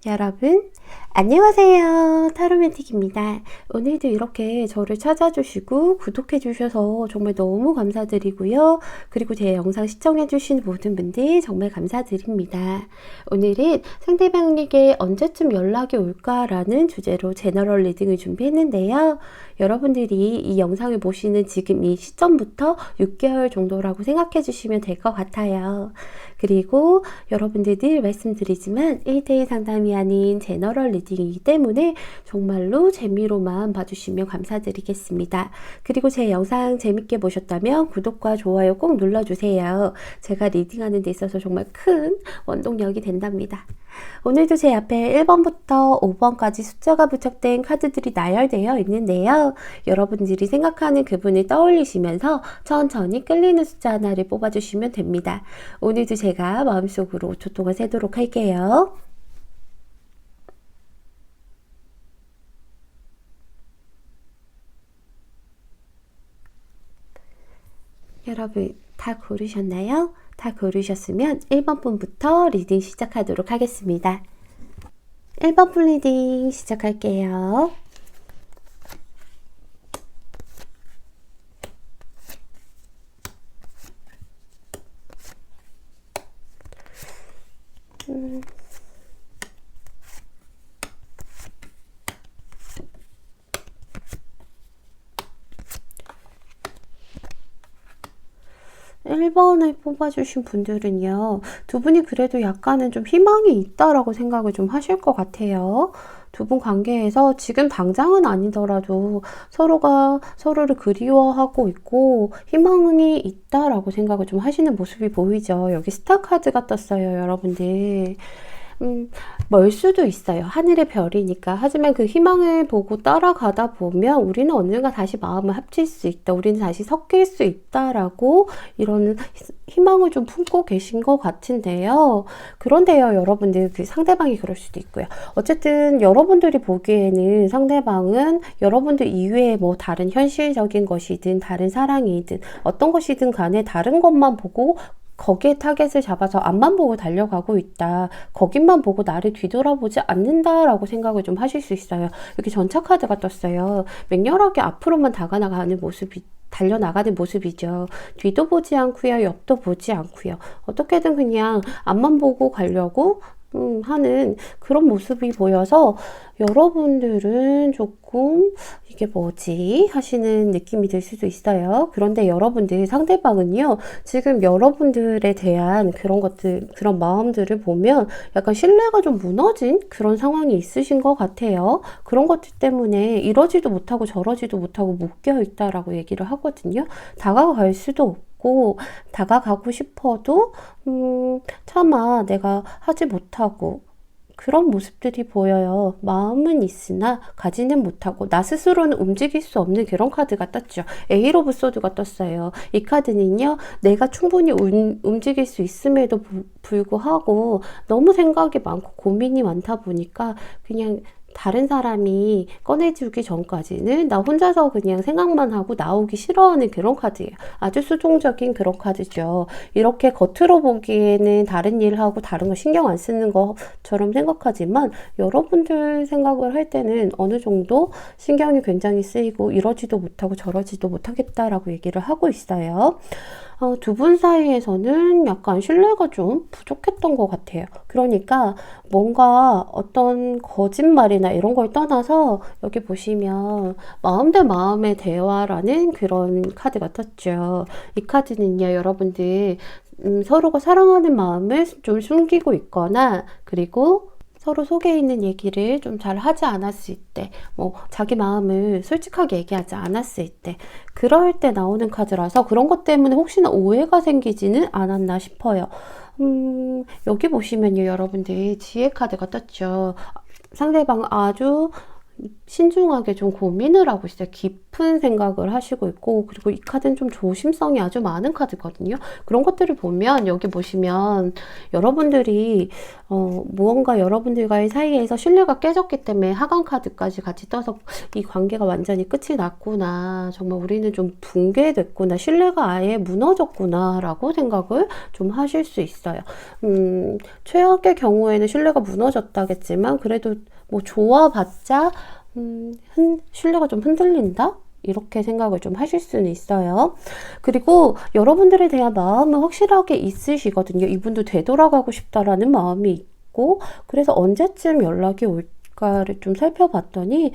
여러분, 안녕하세요. 타로맨틱입니다. 오늘도 이렇게 저를 찾아주시고 구독해주셔서 정말 너무 감사드리고요. 그리고 제 영상 시청해주신 모든 분들 정말 감사드립니다. 오늘은 상대방에게 언제쯤 연락이 올까라는 주제로 제너럴 리딩을 준비했는데요. 여러분들이 이 영상을 보시는 지금 이 시점부터 6개월 정도라고 생각해 주시면 될 것 같아요. 그리고 여러분들 늘 말씀드리지만 1대1 상담이 아닌 제너럴 리딩이기 때문에 정말로 재미로만 봐주시면 감사드리겠습니다. 그리고 제 영상 재밌게 보셨다면 구독과 좋아요 꼭 눌러주세요. 제가 리딩하는 데 있어서 정말 큰 원동력이 된답니다. 오늘도 제 앞에 1번부터 5번까지 숫자가 부착된 카드들이 나열되어 있는데요. 여러분들이 생각하는 그분을 떠올리시면서 천천히 끌리는 숫자 하나를 뽑아주시면 됩니다. 오늘도 제가 마음속으로 5초 동안 세도록 할게요. 여러분 다 고르셨나요? 다 고르셨으면 1번 분부터 리딩 시작하도록 하겠습니다. 1번 분 리딩 시작할게요. 음. 1번을 뽑아주신 분들은요, 두 분이 그래도 약간은 좀 희망이 있다라고 생각을 좀 하실 것 같아요. 두 분 관계에서 지금 당장은 아니더라도 서로가 서로를 그리워하고 있고 희망이 있다라고 생각을 좀 하시는 모습이 보이죠. 여기 스타 카드가 떴어요, 여러분들. 멀 수도 있어요. 하늘의 별이니까. 하지만 그 희망을 보고 따라가다 보면 우리는 언젠가 다시 마음을 합칠 수 있다. 우리는 다시 섞일 수 있다라고 이런 희망을 좀 품고 계신 것 같은데요. 그런데요, 여러분들 그 상대방이 그럴 수도 있고요. 어쨌든 여러분들이 보기에는 상대방은 여러분들 이외에 뭐 다른 현실적인 것이든 다른 사랑이든 어떤 것이든 간에 다른 것만 보고 거기에 타겟을 잡아서 앞만 보고 달려가고 있다. 거기만 보고 나를 뒤돌아보지 않는다라고 생각을 좀 하실 수 있어요. 여기 전차 카드가 떴어요. 맹렬하게 앞으로만 달려나가는 모습이죠. 뒤도 보지 않고요. 옆도 보지 않고요. 어떻게든 그냥 앞만 보고 가려고 하는 그런 모습이 보여서 여러분들은 조금 이게 뭐지 하시는 느낌이 들 수도 있어요. 그런데 여러분들 상대방은요, 지금 여러분들에 대한 그런 것들, 그런 마음들을 보면 약간 신뢰가 좀 무너진 그런 상황이 있으신 것 같아요. 그런 것들 때문에 이러지도 못하고 저러지도 못하고 묶여 있다라고 얘기를 하거든요. 다가갈 수도 없고 다가가고 싶어도 차마 내가 하지 못하고 그런 모습들이 보여요. 마음은 있으나 가지는 못하고 나 스스로는 움직일 수 없는 그런 카드가 떴죠. 에이스 오브 소드가 떴어요. 이 카드는요, 내가 충분히 움직일 수 있음에도 불구하고 너무 생각이 많고 고민이 많다 보니까 그냥 다른 사람이 꺼내주기 전까지는 나 혼자서 그냥 생각만 하고 나오기 싫어하는 그런 카드예요. 아주 수동적인 그런 카드죠. 이렇게 겉으로 보기에는 다른 일 하고 다른 거 신경 안 쓰는 것처럼 생각하지만 여러분들 생각을 할 때는 어느 정도 신경이 굉장히 쓰이고 이러지도 못하고 저러지도 못하겠다라고 얘기를 하고 있어요. 두 분 사이에서는 약간 신뢰가 좀 부족했던 것 같아요. 그러니까 뭔가 어떤 거짓말이나 이런 걸 떠나서 여기 보시면 마음 대 마음의 대화라는 그런 카드가 떴죠. 이 카드는요, 여러분들 서로가 사랑하는 마음을 좀 숨기고 있거나 그리고 서로 속에 있는 얘기를 좀 잘 하지 않았을 때, 뭐, 자기 마음을 솔직하게 얘기하지 않았을 때, 그럴 때 나오는 카드라서 그런 것 때문에 혹시나 오해가 생기지는 않았나 싶어요. 여기 보시면요, 여러분들 지혜 카드가 떴죠. 상대방 아주 신중하게 좀 고민을 하고 있어요. 깊은 생각을 하시고 있고, 그리고 이 카드는 좀 조심성이 아주 많은 카드거든요. 그런 것들을 보면 여기 보시면 여러분들이 무언가 여러분들과의 사이에서 신뢰가 깨졌기 때문에 하강 카드까지 같이 떠서 이 관계가 완전히 끝이 났구나, 정말 우리는 좀 붕괴됐구나, 신뢰가 아예 무너졌구나 라고 생각을 좀 하실 수 있어요. 최악의 경우에는 신뢰가 무너졌다겠지만 그래도 뭐 좋아봤자 신뢰가 좀 흔들린다? 이렇게 생각을 좀 하실 수는 있어요. 그리고 여러분들에 대한 마음은 확실하게 있으시거든요. 이분도 되돌아가고 싶다라는 마음이 있고, 그래서 언제쯤 연락이 올까를 좀 살펴봤더니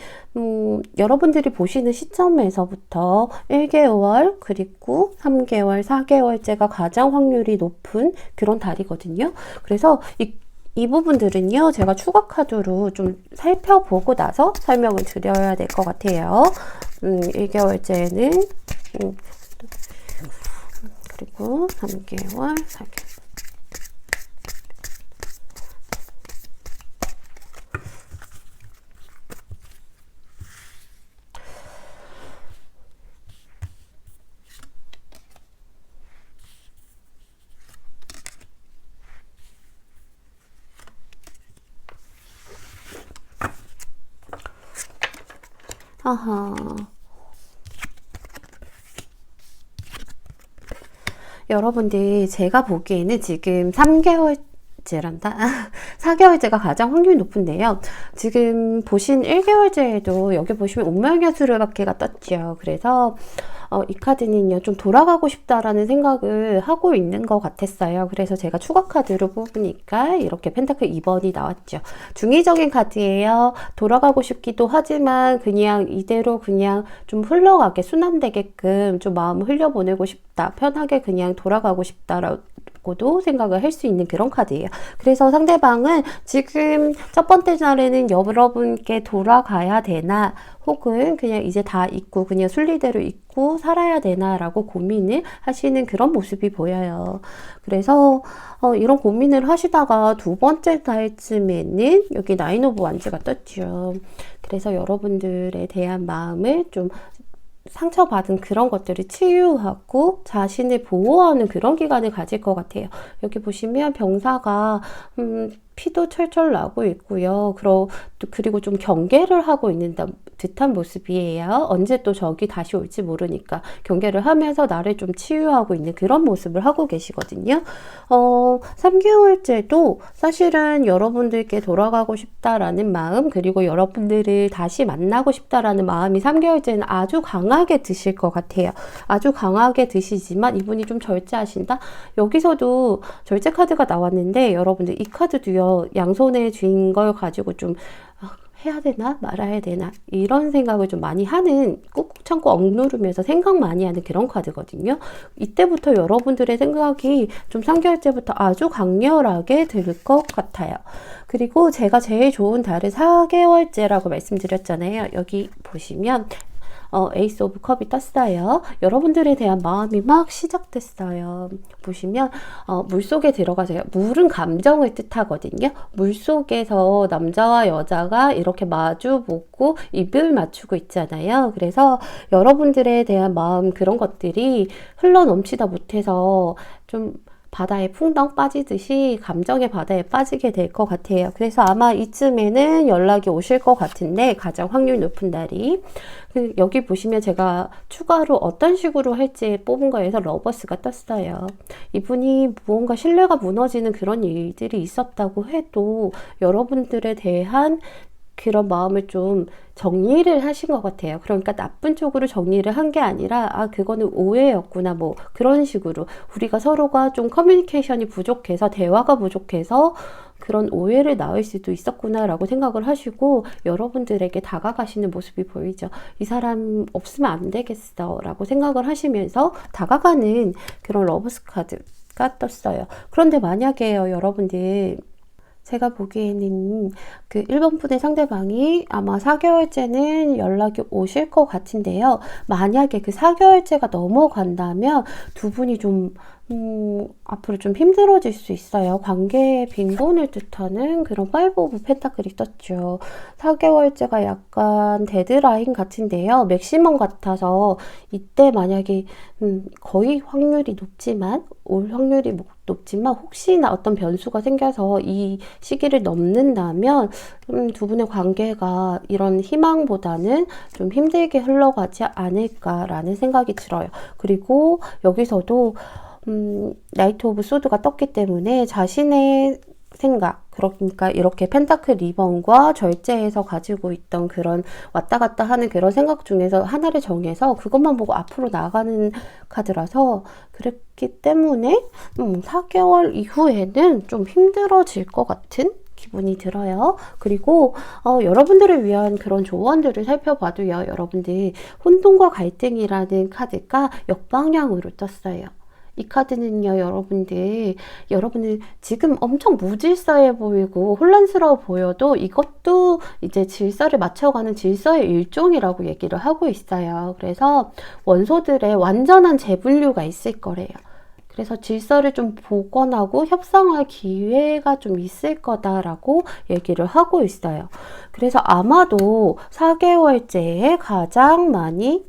여러분들이 보시는 시점에서부터 1개월, 그리고 3개월, 4개월째가 가장 확률이 높은 그런 달이거든요. 그래서 이 부분들은요, 제가 추가 카드로 좀 살펴보고 나서 설명을 드려야 될 것 같아요. 1개월째는, 그리고 3개월, 4개월. 아하. 여러분들, 제가 보기에는 지금 3개월째란다. 4개월째가 가장 확률이 높은데요. 지금 보신 1개월째에도 여기 보시면 운명야수르밖에가 떴죠. 그래서 이 카드는요, 좀 돌아가고 싶다라는 생각을 하고 있는 것 같았어요. 그래서 제가 추가 카드로 뽑으니까 이렇게 펜타클 2번이 나왔죠. 중의적인 카드예요. 돌아가고 싶기도 하지만 그냥 이대로 그냥 좀 흘러가게, 순환되게끔 좀 마음을 흘려보내고 싶다, 편하게 그냥 돌아가고 싶다라고도 생각을 할 수 있는 그런 카드예요. 그래서 상대방은 지금 첫 번째 날에는 여러분께 돌아가야 되나, 혹은 그냥 이제 다 잊고 그냥 순리대로 잊고 살아야 되나라고 고민을 하시는 그런 모습이 보여요. 그래서 이런 고민을 하시다가 두 번째 달쯤에는 여기 나인 오브 완즈가 떴죠. 그래서 여러분들에 대한 마음을 좀 상처받은 그런 것들을 치유하고 자신을 보호하는 그런 기간을 가질 것 같아요. 여기 보시면 병사가 피도 철철 나고 있고요. 그리고 좀 경계를 하고 있는 듯한 모습이에요. 언제 또 적이 다시 올지 모르니까 경계를 하면서 나를 좀 치유하고 있는 그런 모습을 하고 계시거든요. 3개월째도 사실은 여러분들께 돌아가고 싶다라는 마음, 그리고 여러분들을 다시 만나고 싶다라는 마음이 3개월째는 아주 강하게 드실 것 같아요. 아주 강하게 드시지만 이분이 좀 절제하신다? 여기서도 절제 카드가 나왔는데 여러분들 이 카드도요, 양손에 쥔 걸 가지고 좀 해야 되나 말아야 되나 이런 생각을 좀 많이 하는, 꾹꾹 참고 억누르면서 생각 많이 하는 그런 카드거든요. 이때부터 여러분들의 생각이 좀 3개월째부터 아주 강렬하게 들 것 같아요. 그리고 제가 제일 좋은 달은 4개월째라고 말씀드렸잖아요. 여기 보시면 에이스 오브 컵이 떴어요. 여러분들에 대한 마음이 막 시작됐어요. 보시면 물속에 들어가세요. 물은 감정을 뜻하거든요. 물속에서 남자와 여자가 이렇게 마주보고 입을 맞추고 있잖아요. 그래서 여러분들에 대한 마음, 그런 것들이 흘러넘치다 못해서 좀 바다에 풍덩 빠지듯이 감정의 바다에 빠지게 될 것 같아요. 그래서 아마 이쯤에는 연락이 오실 것 같은데, 가장 확률 높은 날이. 여기 보시면 제가 추가로 어떤 식으로 할지 뽑은 거에서 러버스가 떴어요. 이분이 무언가 신뢰가 무너지는 그런 일들이 있었다고 해도 여러분들에 대한 그런 마음을 좀 정리를 하신 것 같아요. 그러니까 나쁜 쪽으로 정리를 한 게 아니라 그거는 오해였구나, 뭐 그런 식으로 우리가 서로가 좀 커뮤니케이션이 부족해서, 대화가 부족해서 그런 오해를 낳을 수도 있었구나 라고 생각을 하시고 여러분들에게 다가가시는 모습이 보이죠. 이 사람 없으면 안 되겠어 라고 생각을 하시면서 다가가는 그런 러브스 카드가 떴어요. 그런데 만약에요, 여러분들, 제가 보기에는 그 1번 분의 상대방이 아마 4개월째는 연락이 오실 것 같은데요. 만약에 그 4개월째가 넘어간다면 두 분이 좀 앞으로 좀 힘들어질 수 있어요. 관계의 빈곤을 뜻하는 그런 파이브 오브 펜타클이 떴죠. 4개월째가 약간 데드라인 같은데요. 맥시멈 같아서 이때 만약에 거의 확률이 높지만 올 확률이 높지만 혹시나 어떤 변수가 생겨서 이 시기를 넘는다면 두 분의 관계가 이런 희망보다는 좀 힘들게 흘러가지 않을까라는 생각이 들어요. 그리고 여기서도 나이트 오브 소드가 떴기 때문에 자신의 생각, 그러니까 이렇게 펜타클 리번과 절제해서 가지고 있던 그런 왔다 갔다 하는 그런 생각 중에서 하나를 정해서 그것만 보고 앞으로 나가는 카드라서 그렇기 때문에 4개월 이후에는 좀 힘들어질 것 같은 기분이 들어요. 그리고 여러분들을 위한 그런 조언들을 살펴봐도요. 여러분들 혼돈과 갈등이라는 카드가 역방향으로 떴어요. 이 카드는요, 여러분들 지금 엄청 무질서해 보이고 혼란스러워 보여도 이것도 이제 질서를 맞춰가는 질서의 일종이라고 얘기를 하고 있어요. 그래서 원소들의 완전한 재분류가 있을 거래요. 그래서 질서를 좀 복원하고 협상할 기회가 좀 있을 거다라고 얘기를 하고 있어요. 그래서 아마도 4개월째에 가장 많이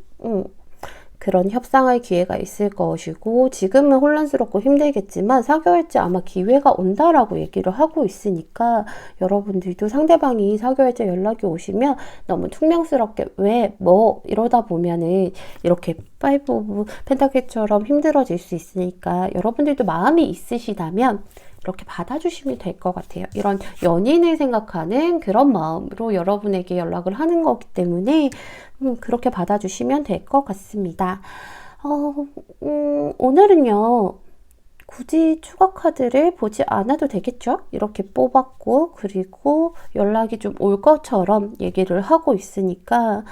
그런 협상할 기회가 있을 것이고 지금은 혼란스럽고 힘들겠지만 4개월째 아마 기회가 온다라고 얘기를 하고 있으니까 여러분들도 상대방이 4개월째 연락이 오시면 너무 퉁명스럽게 왜 뭐 이러다 보면은 이렇게 파이브 오브 펜타클처럼 힘들어질 수 있으니까 여러분들도 마음이 있으시다면 이렇게 받아주시면 될 것 같아요. 이런 연인을 생각하는 그런 마음으로 여러분에게 연락을 하는 거기 때문에 그렇게 받아주시면 될 것 같습니다. 오늘은요. 굳이 추가 카드를 보지 않아도 되겠죠? 이렇게 뽑았고 그리고 연락이 좀 올 것처럼 얘기를 하고 있으니까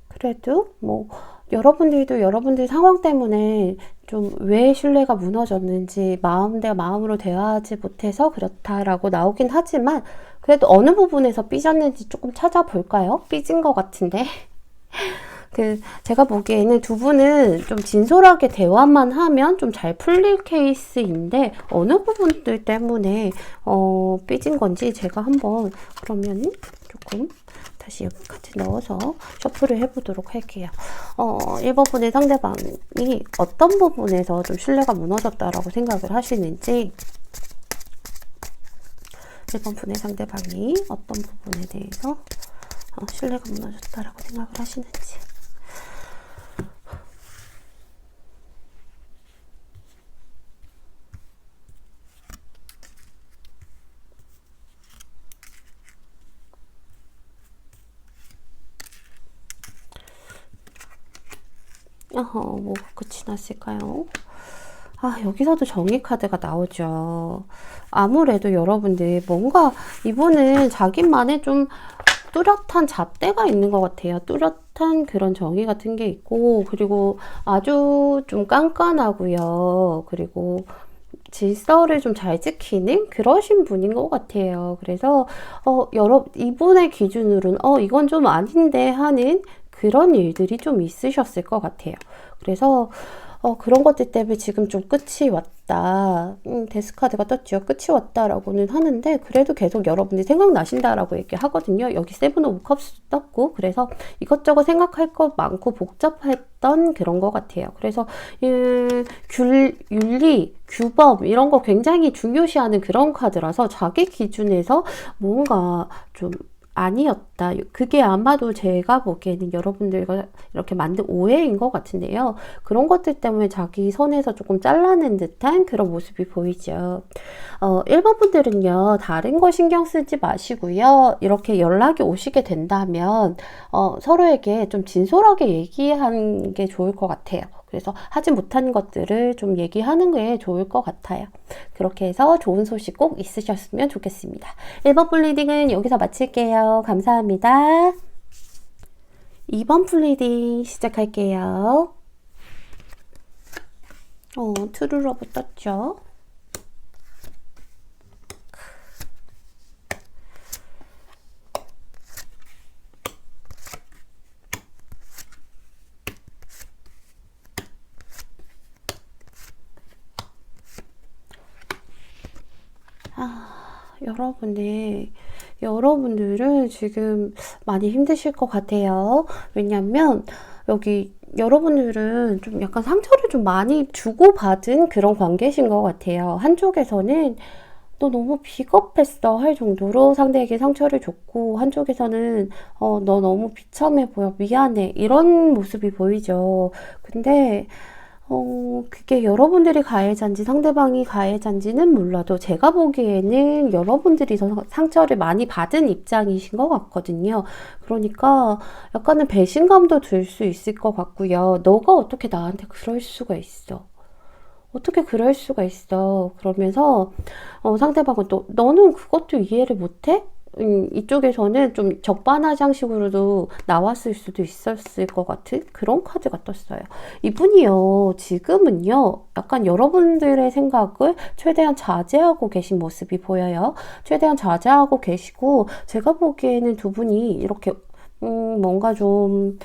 그래도 뭐 여러분들도 여러분들 상황 때문에 좀 왜 신뢰가 무너졌는지 마음으로 대화하지 못해서 그렇다라고 나오긴 하지만 그래도 어느 부분에서 삐졌는지 조금 찾아볼까요? 삐진 것 같은데. 제가 보기에는 두 분은 좀 진솔하게 대화만 하면 좀 잘 풀릴 케이스인데 어느 부분들 때문에 삐진 건지 제가 한번 그러면 조금 다시 여기까지 넣어서 셔플을 해보도록 할게요. 1번 분의 상대방이 어떤 부분에서 좀 신뢰가 무너졌다라고 생각을 하시는지 1번 분의 상대방이 어떤 부분에 대해서 신뢰가 무너졌다라고 생각을 하시는지 뭐 끝이 났을까요? 여기서도 정의 카드가 나오죠. 아무래도 여러분들 뭔가 이분은 자기만의 좀 뚜렷한 잣대가 있는 것 같아요. 뚜렷한 그런 정의 같은 게 있고 그리고 아주 좀 깐깐하고요. 그리고 질서를 좀 잘 지키는 그러신 분인 것 같아요. 그래서 이분의 기준으로는 이건 좀 아닌데 하는 그런 일들이 좀 있으셨을 것 같아요. 그래서 그런 것들 때문에 지금 좀 끝이 왔다. 데스카드가 떴죠. 끝이 왔다라고는 하는데 그래도 계속 여러분들이 생각나신다라고 얘기하거든요. 여기 세븐 오브 컵스도 떴고 그래서 이것저것 생각할 것 많고 복잡했던 그런 것 같아요. 그래서 윤리, 규범 이런 거 굉장히 중요시하는 그런 카드라서 자기 기준에서 뭔가 좀 아니었다. 그게 아마도 제가 보기에는 여러분들과 이렇게 만든 오해인 것 같은데요. 그런 것들 때문에 자기 선에서 조금 잘라낸 듯한 그런 모습이 보이죠. 1번 분들은요. 다른 거 신경 쓰지 마시고요. 이렇게 연락이 오시게 된다면 서로에게 좀 진솔하게 얘기하는 게 좋을 것 같아요. 그래서 하지 못한 것들을 좀 얘기하는 게 좋을 것 같아요. 그렇게 해서 좋은 소식 꼭 있으셨으면 좋겠습니다. 1번 플리딩은 여기서 마칠게요. 감사합니다. 2번 플리딩 시작할게요. 트루러브 떴죠? 여러분들은 지금 많이 힘드실 것 같아요. 왜냐면 여기 여러분들은 좀 약간 상처를 좀 많이 주고받은 그런 관계신 것 같아요. 한쪽에서는 너 너무 비겁했어 할 정도로 상대에게 상처를 줬고, 한쪽에서는 너 너무 비참해 보여, 미안해, 이런 모습이 보이죠. 근데 그게 여러분들이 가해자인지 상대방이 가해자인지는 몰라도 제가 보기에는 여러분들이 더 상처를 많이 받은 입장이신 것 같거든요. 그러니까 약간은 배신감도 들 수 있을 것 같고요. 너가 어떻게 나한테 그럴 수가 있어? 어떻게 그럴 수가 있어? 그러면서 상대방은 또 너는 그것도 이해를 못해? 이쪽에서는 좀 적반하장식으로도 나왔을 수도 있었을 것 같은 그런 카드가 떴어요. 이분이요, 지금은요, 약간 여러분들의 생각을 최대한 자제하고 계신 모습이 보여요. 최대한 자제하고 계시고, 제가 보기에는 두 분이 이렇게, 뭔가 좀,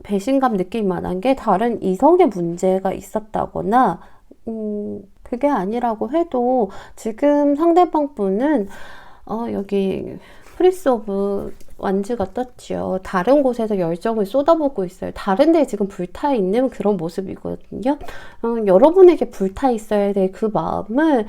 배신감 느낄 만한 게 다른 이성의 문제가 있었다거나, 그게 아니라고 해도 지금 상대방 분은 여기 프리스 오브 완즈가 떴죠. 다른 곳에서 열정을 쏟아붓고 있어요. 다른 데 지금 불타 있는 그런 모습이거든요. 여러분에게 불타 있어야 될 그 마음을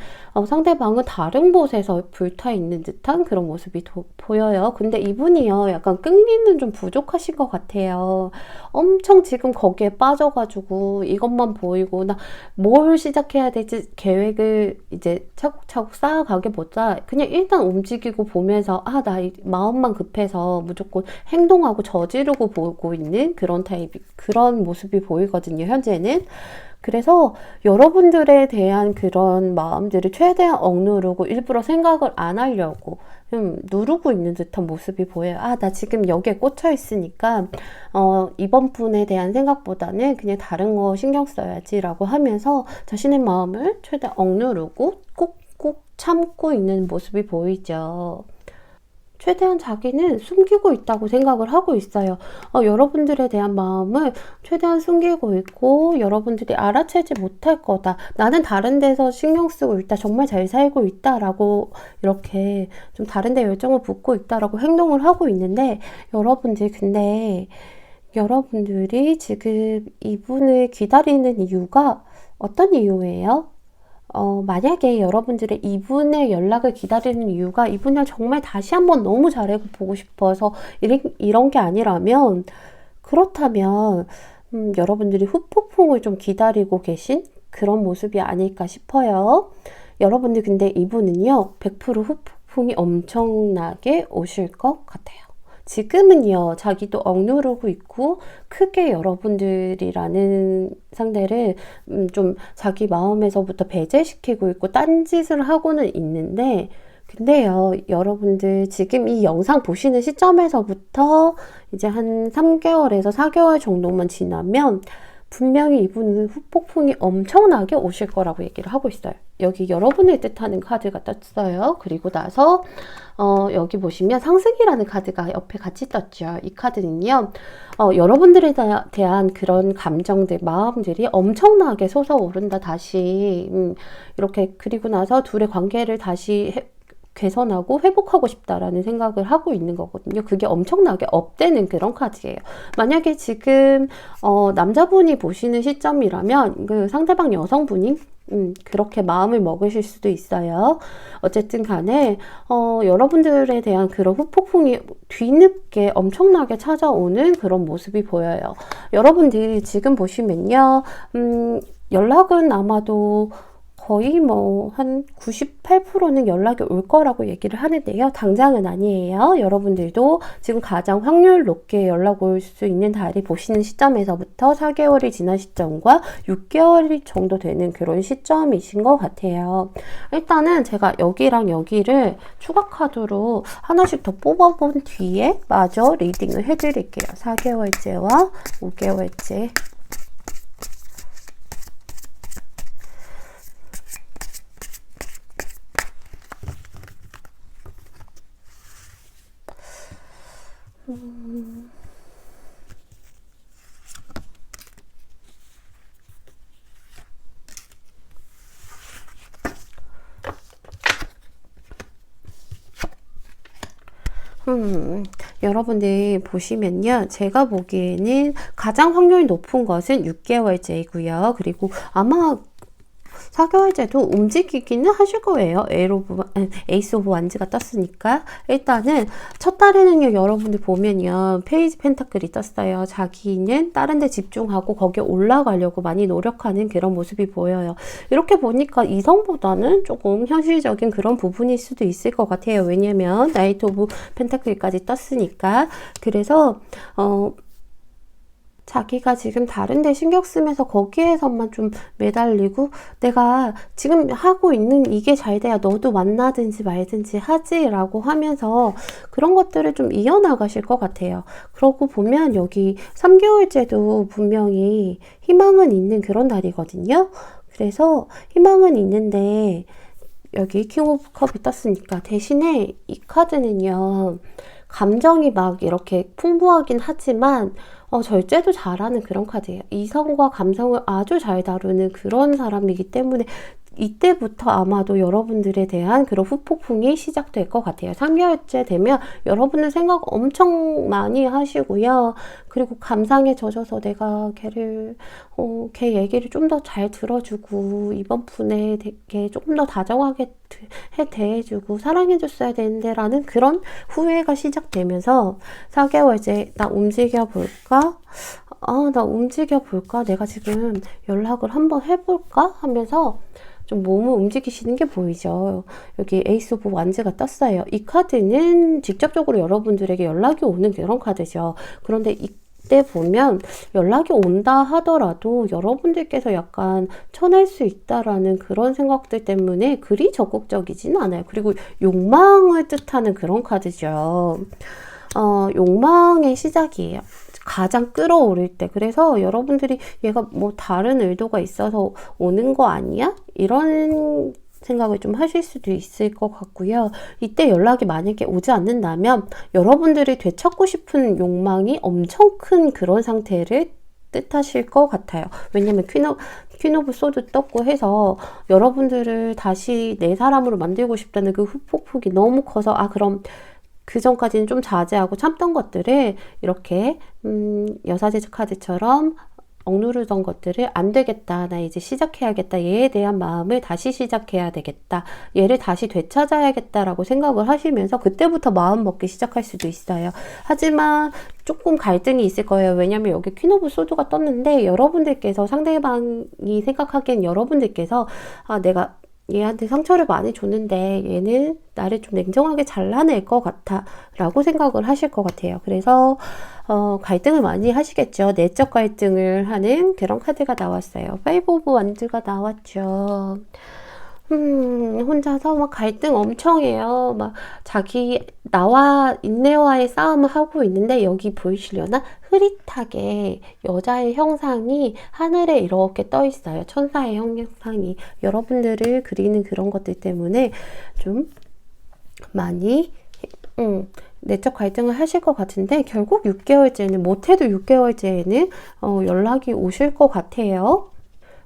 상대방은 다른 곳에서 불타 있는 듯한 그런 모습이 보여요. 근데 이분이요, 약간 끈기는 좀 부족하신 것 같아요. 엄청 지금 거기에 빠져가지고 이것만 보이고, 나 뭘 시작해야 될지 계획을 이제 차곡차곡 쌓아가기보다 그냥 일단 움직이고 보면서 나 마음만 급해서 무조건 행동하고 저지르고 보고 있는 그런 그런 모습이 보이거든요, 현재는. 그래서 여러분들에 대한 그런 마음들을 최대한 억누르고 일부러 생각을 안 하려고 누르고 있는 듯한 모습이 보여요. 나 지금 여기에 꽂혀 있으니까 이번 분에 대한 생각보다는 그냥 다른 거 신경 써야지 라고 하면서 자신의 마음을 최대한 억누르고 꾹꾹 참고 있는 모습이 보이죠. 최대한 자기는 숨기고 있다고 생각을 하고 있어요. 여러분들에 대한 마음을 최대한 숨기고 있고, 여러분들이 알아채지 못할 거다. 나는 다른 데서 신경 쓰고 있다. 정말 잘 살고 있다라고 이렇게 좀 다른 데 열정을 붓고 있다라고 행동을 하고 있는데, 근데 여러분들이 지금 이분을 기다리는 이유가 어떤 이유예요? 만약에 여러분들의 이분의 연락을 기다리는 이유가 이분이랑 정말 다시 한번 너무 잘해보고 싶어서 이런 게 아니라면, 그렇다면 여러분들이 후폭풍을 좀 기다리고 계신 그런 모습이 아닐까 싶어요. 여러분들 근데 이분은요, 100% 후폭풍이 엄청나게 오실 것 같아요. 지금은요, 자기도 억누르고 있고, 크게 여러분들이라는 상대를 좀 자기 마음에서부터 배제시키고 있고, 딴짓을 하고는 있는데, 근데요, 여러분들 지금 이 영상 보시는 시점에서부터 이제 한 3개월에서 4개월 정도만 지나면, 분명히 이분은 후폭풍이 엄청나게 오실 거라고 얘기를 하고 있어요. 여기 여러분을 뜻하는 카드가 떴어요. 그리고 나서 여기 보시면 상승이라는 카드가 옆에 같이 떴죠. 이 카드는요, 여러분들에 대한 그런 감정들, 마음들이 엄청나게 솟아오른다, 다시. 이렇게, 그리고 나서 둘의 관계를 다시 개선하고 회복하고 싶다라는 생각을 하고 있는 거거든요. 그게 엄청나게 업되는 그런 카드예요. 만약에 지금 남자분이 보시는 시점이라면 그 상대방 여성분이 그렇게 마음을 먹으실 수도 있어요. 어쨌든 간에 여러분들에 대한 그런 후폭풍이 뒤늦게 엄청나게 찾아오는 그런 모습이 보여요. 여러분들이 지금 보시면요, 연락은 아마도 거의 한 98%는 연락이 올 거라고 얘기를 하는데요. 당장은 아니에요. 여러분들도 지금 가장 확률 높게 연락 올 수 있는 달이 보시는 시점에서부터 4개월이 지난 시점과 6개월 정도 되는 그런 시점이신 것 같아요. 일단은 제가 여기랑 여기를 추가 카드로 하나씩 더 뽑아본 뒤에 마저 리딩을 해드릴게요. 4개월째와 5개월째. 여러분들 보시면요. 제가 보기에는 가장 확률이 높은 것은 6개월째이고요. 그리고 아마 4개월째도 움직이기는 하실 거예요. 에이스 오브 완즈가 떴으니까. 일단은 첫 달에는요, 여러분들 보면요, 페이지 펜타클이 떴어요. 자기는 다른 데 집중하고 거기에 올라가려고 많이 노력하는 그런 모습이 보여요. 이렇게 보니까 이성보다는 조금 현실적인 그런 부분일 수도 있을 것 같아요. 왜냐면 나이트 오브 펜타클까지 떴으니까. 그래서 자기가 지금 다른 데 신경 쓰면서 거기에서만 좀 매달리고 내가 지금 하고 있는 이게 잘 돼야 너도 만나든지 말든지 하지 라고 하면서 그런 것들을 좀 이어나가실 것 같아요. 그러고 보면 여기 3개월째도 분명히 희망은 있는 그런 달이거든요. 그래서 희망은 있는데 여기 킹 오브 컵이 떴으니까 대신에 이 카드는요. 감정이 막 이렇게 풍부하긴 하지만 절제도 잘하는 그런 카드예요. 이성과 감성을 아주 잘 다루는 그런 사람이기 때문에 이때부터 아마도 여러분들에 대한 그런 후폭풍이 시작될 것 같아요. 3개월째 되면 여러분들 생각 엄청 많이 하시고요. 그리고 감상에 젖어서 내가 걔 얘기를 좀 더 잘 들어주고 이번 분에 되게 조금 더 다정하게 대해주고 사랑해줬어야 되는데 라는 그런 후회가 시작되면서 4개월째 나 움직여볼까? 나 움직여볼까? 내가 지금 연락을 한번 해볼까? 하면서 좀 몸을 움직이시는 게 보이죠. 여기 에이스 오브 완즈가 떴어요. 이 카드는 직접적으로 여러분들에게 연락이 오는 그런 카드죠. 그런데 이때 보면 연락이 온다 하더라도 여러분들께서 약간 쳐낼 수 있다라는 그런 생각들 때문에 그리 적극적이진 않아요. 그리고 욕망을 뜻하는 그런 카드죠. 욕망의 시작이에요. 가장 끌어오를 때. 그래서 여러분들이 얘가 뭐 다른 의도가 있어서 오는 거 아니야? 이런 생각을 좀 하실 수도 있을 것 같고요. 이때 연락이 만약에 오지 않는다면 여러분들이 되찾고 싶은 욕망이 엄청 큰 그런 상태를 뜻하실 것 같아요. 왜냐면 퀸 오브 소드 떴고 해서 여러분들을 다시 내 사람으로 만들고 싶다는 그 후폭풍이 너무 커서 그럼 그 전까지는 좀 자제하고 참던 것들을 이렇게 여사제 카드처럼 억누르던 것들을 안 되겠다. 나 이제 시작해야겠다. 얘에 대한 마음을 다시 시작해야 되겠다. 얘를 다시 되찾아야겠다라고 생각을 하시면서 그때부터 마음 먹기 시작할 수도 있어요. 하지만 조금 갈등이 있을 거예요. 왜냐면 여기 퀸 오브 소드가 떴는데 여러분들께서 상대방이 생각하기엔 여러분들께서 내가 얘한테 상처를 많이 줬는데 얘는 나를 좀 냉정하게 잘라낼 것 같아 라고 생각을 하실 것 같아요. 그래서 갈등을 많이 하시겠죠. 내적 갈등을 하는 그런 카드가 나왔어요. 파이브 오브 완즈가 나왔죠. 혼자서 막 갈등 엄청 해요. 막 나와 인내와의 싸움을 하고 있는데 여기 보이시려나? 흐릿하게 여자의 형상이 하늘에 이렇게 떠 있어요. 천사의 형상이. 여러분들을 그리는 그런 것들 때문에 좀 많이 내적 갈등을 하실 것 같은데 결국 6개월째는 못해도 6개월째에는 연락이 오실 것 같아요.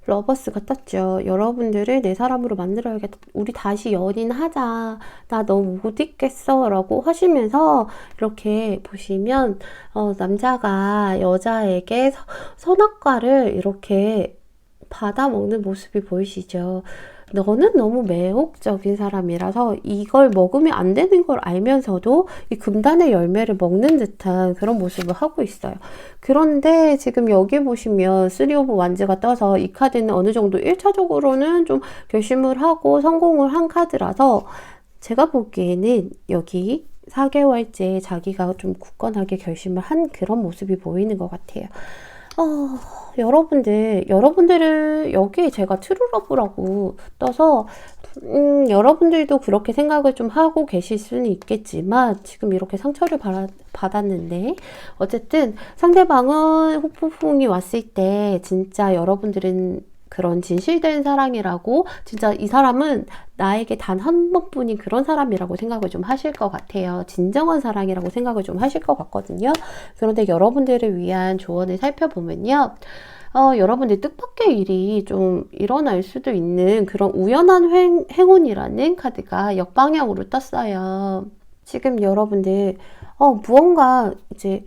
러버스가 떴죠. 여러분들을 내 사람으로 만들어야겠다. 우리 다시 연인하자. 나 너 못 있겠어. 라고 하시면서 이렇게 보시면 남자가 여자에게 선악과를 이렇게 받아먹는 모습이 보이시죠. 너는 너무 매혹적인 사람이라서 이걸 먹으면 안 되는 걸 알면서도 이 금단의 열매를 먹는 듯한 그런 모습을 하고 있어요. 그런데 지금 여기 보시면 3 오브 완즈가 떠서 이 카드는 어느 정도 1차적으로는 좀 결심을 하고 성공을 한 카드라서 제가 보기에는 여기 4개월째 자기가 좀 굳건하게 결심을 한 그런 모습이 보이는 것 같아요. 여러분들을 여기에 제가 트루러브라고 떠서 여러분들도 그렇게 생각을 좀 하고 계실 수는 있겠지만 지금 이렇게 상처를 받았는데 어쨌든 상대방은 후폭풍이 왔을 때 진짜 여러분들은 그런 진실된 사랑이라고 진짜 이 사람은 나에게 단 한 번뿐인 그런 사람이라고 생각을 좀 하실 것 같아요. 진정한 사랑이라고 생각을 좀 하실 것 같거든요. 그런데 여러분들을 위한 조언을 살펴보면요. 여러분들 뜻밖의 일이 좀 일어날 수도 있는 그런 우연한 행운이라는 카드가 역방향으로 떴어요. 지금 여러분들 무언가 이제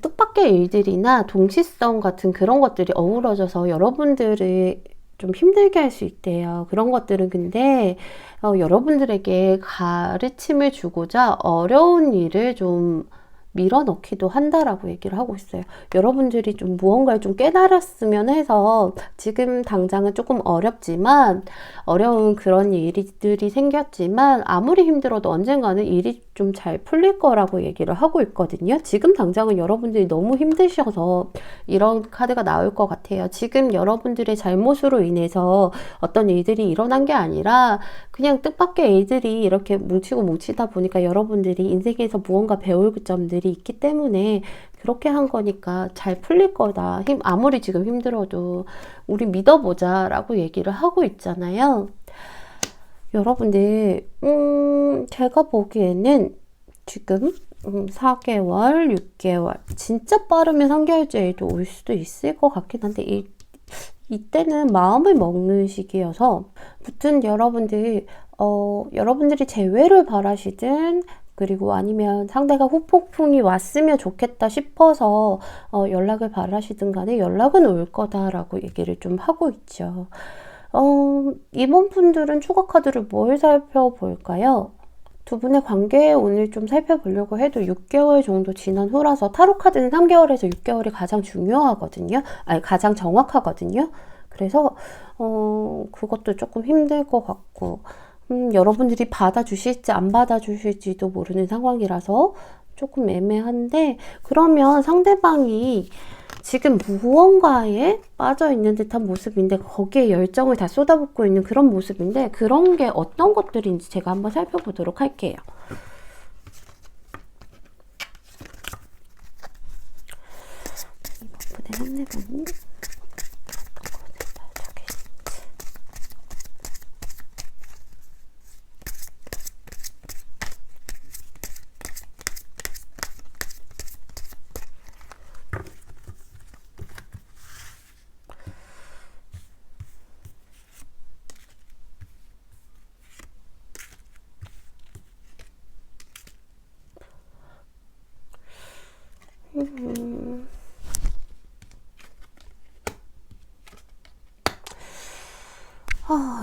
뜻밖의 일들이나 동시성 같은 그런 것들이 어우러져서 여러분들을 좀 힘들게 할 수 있대요. 그런 것들은 근데 여러분들에게 가르침을 주고자 어려운 일을 좀 밀어넣기도 한다라고 얘기를 하고 있어요. 여러분들이 좀 무언가를 좀 깨달았으면 해서 지금 당장은 조금 어렵지만 어려운 그런 일들이 생겼지만 아무리 힘들어도 언젠가는 일이 좀 잘 풀릴 거라고 얘기를 하고 있거든요. 지금 당장은 여러분들이 너무 힘드셔서 이런 카드가 나올 것 같아요. 지금 여러분들의 잘못으로 인해서 어떤 일들이 일어난 게 아니라 그냥 뜻밖의 일들이 이렇게 뭉치고 뭉치다 보니까 여러분들이 인생에서 무언가 배울 점들이 있기 때문에 그렇게 한 거니까 잘 풀릴 거다. 아무리 지금 힘들어도 우리 믿어보자 라고 얘기를 하고 있잖아요. 여러분들 제가 보기에는 지금 4개월, 6개월 진짜 빠르면 3개월째에도 올 수도 있을 것 같긴 한데 이때는 마음을 먹는 시기여서 무튼 여러분들이 재회를 바라시든 그리고 아니면 상대가 후폭풍이 왔으면 좋겠다 싶어서 연락을 바라시든 간에 연락은 올 거다라고 얘기를 좀 하고 있죠. 이번 분들은 추가 카드를 뭘 살펴볼까요? 두 분의 관계에 오늘 좀 살펴보려고 해도 6개월 정도 지난 후라서 타로 카드는 3개월에서 6개월이 가장 중요하거든요. 아니, 가장 정확하거든요. 그래서 그것도 조금 힘들 것 같고 여러분들이 받아주실지 안 받아주실지도 모르는 상황이라서 조금 애매한데 그러면 상대방이 지금 무언가에 빠져있는 듯한 모습인데 거기에 열정을 다 쏟아붓고 있는 그런 모습인데 그런 게 어떤 것들인지 제가 한번 살펴보도록 할게요. 이번에 상대방이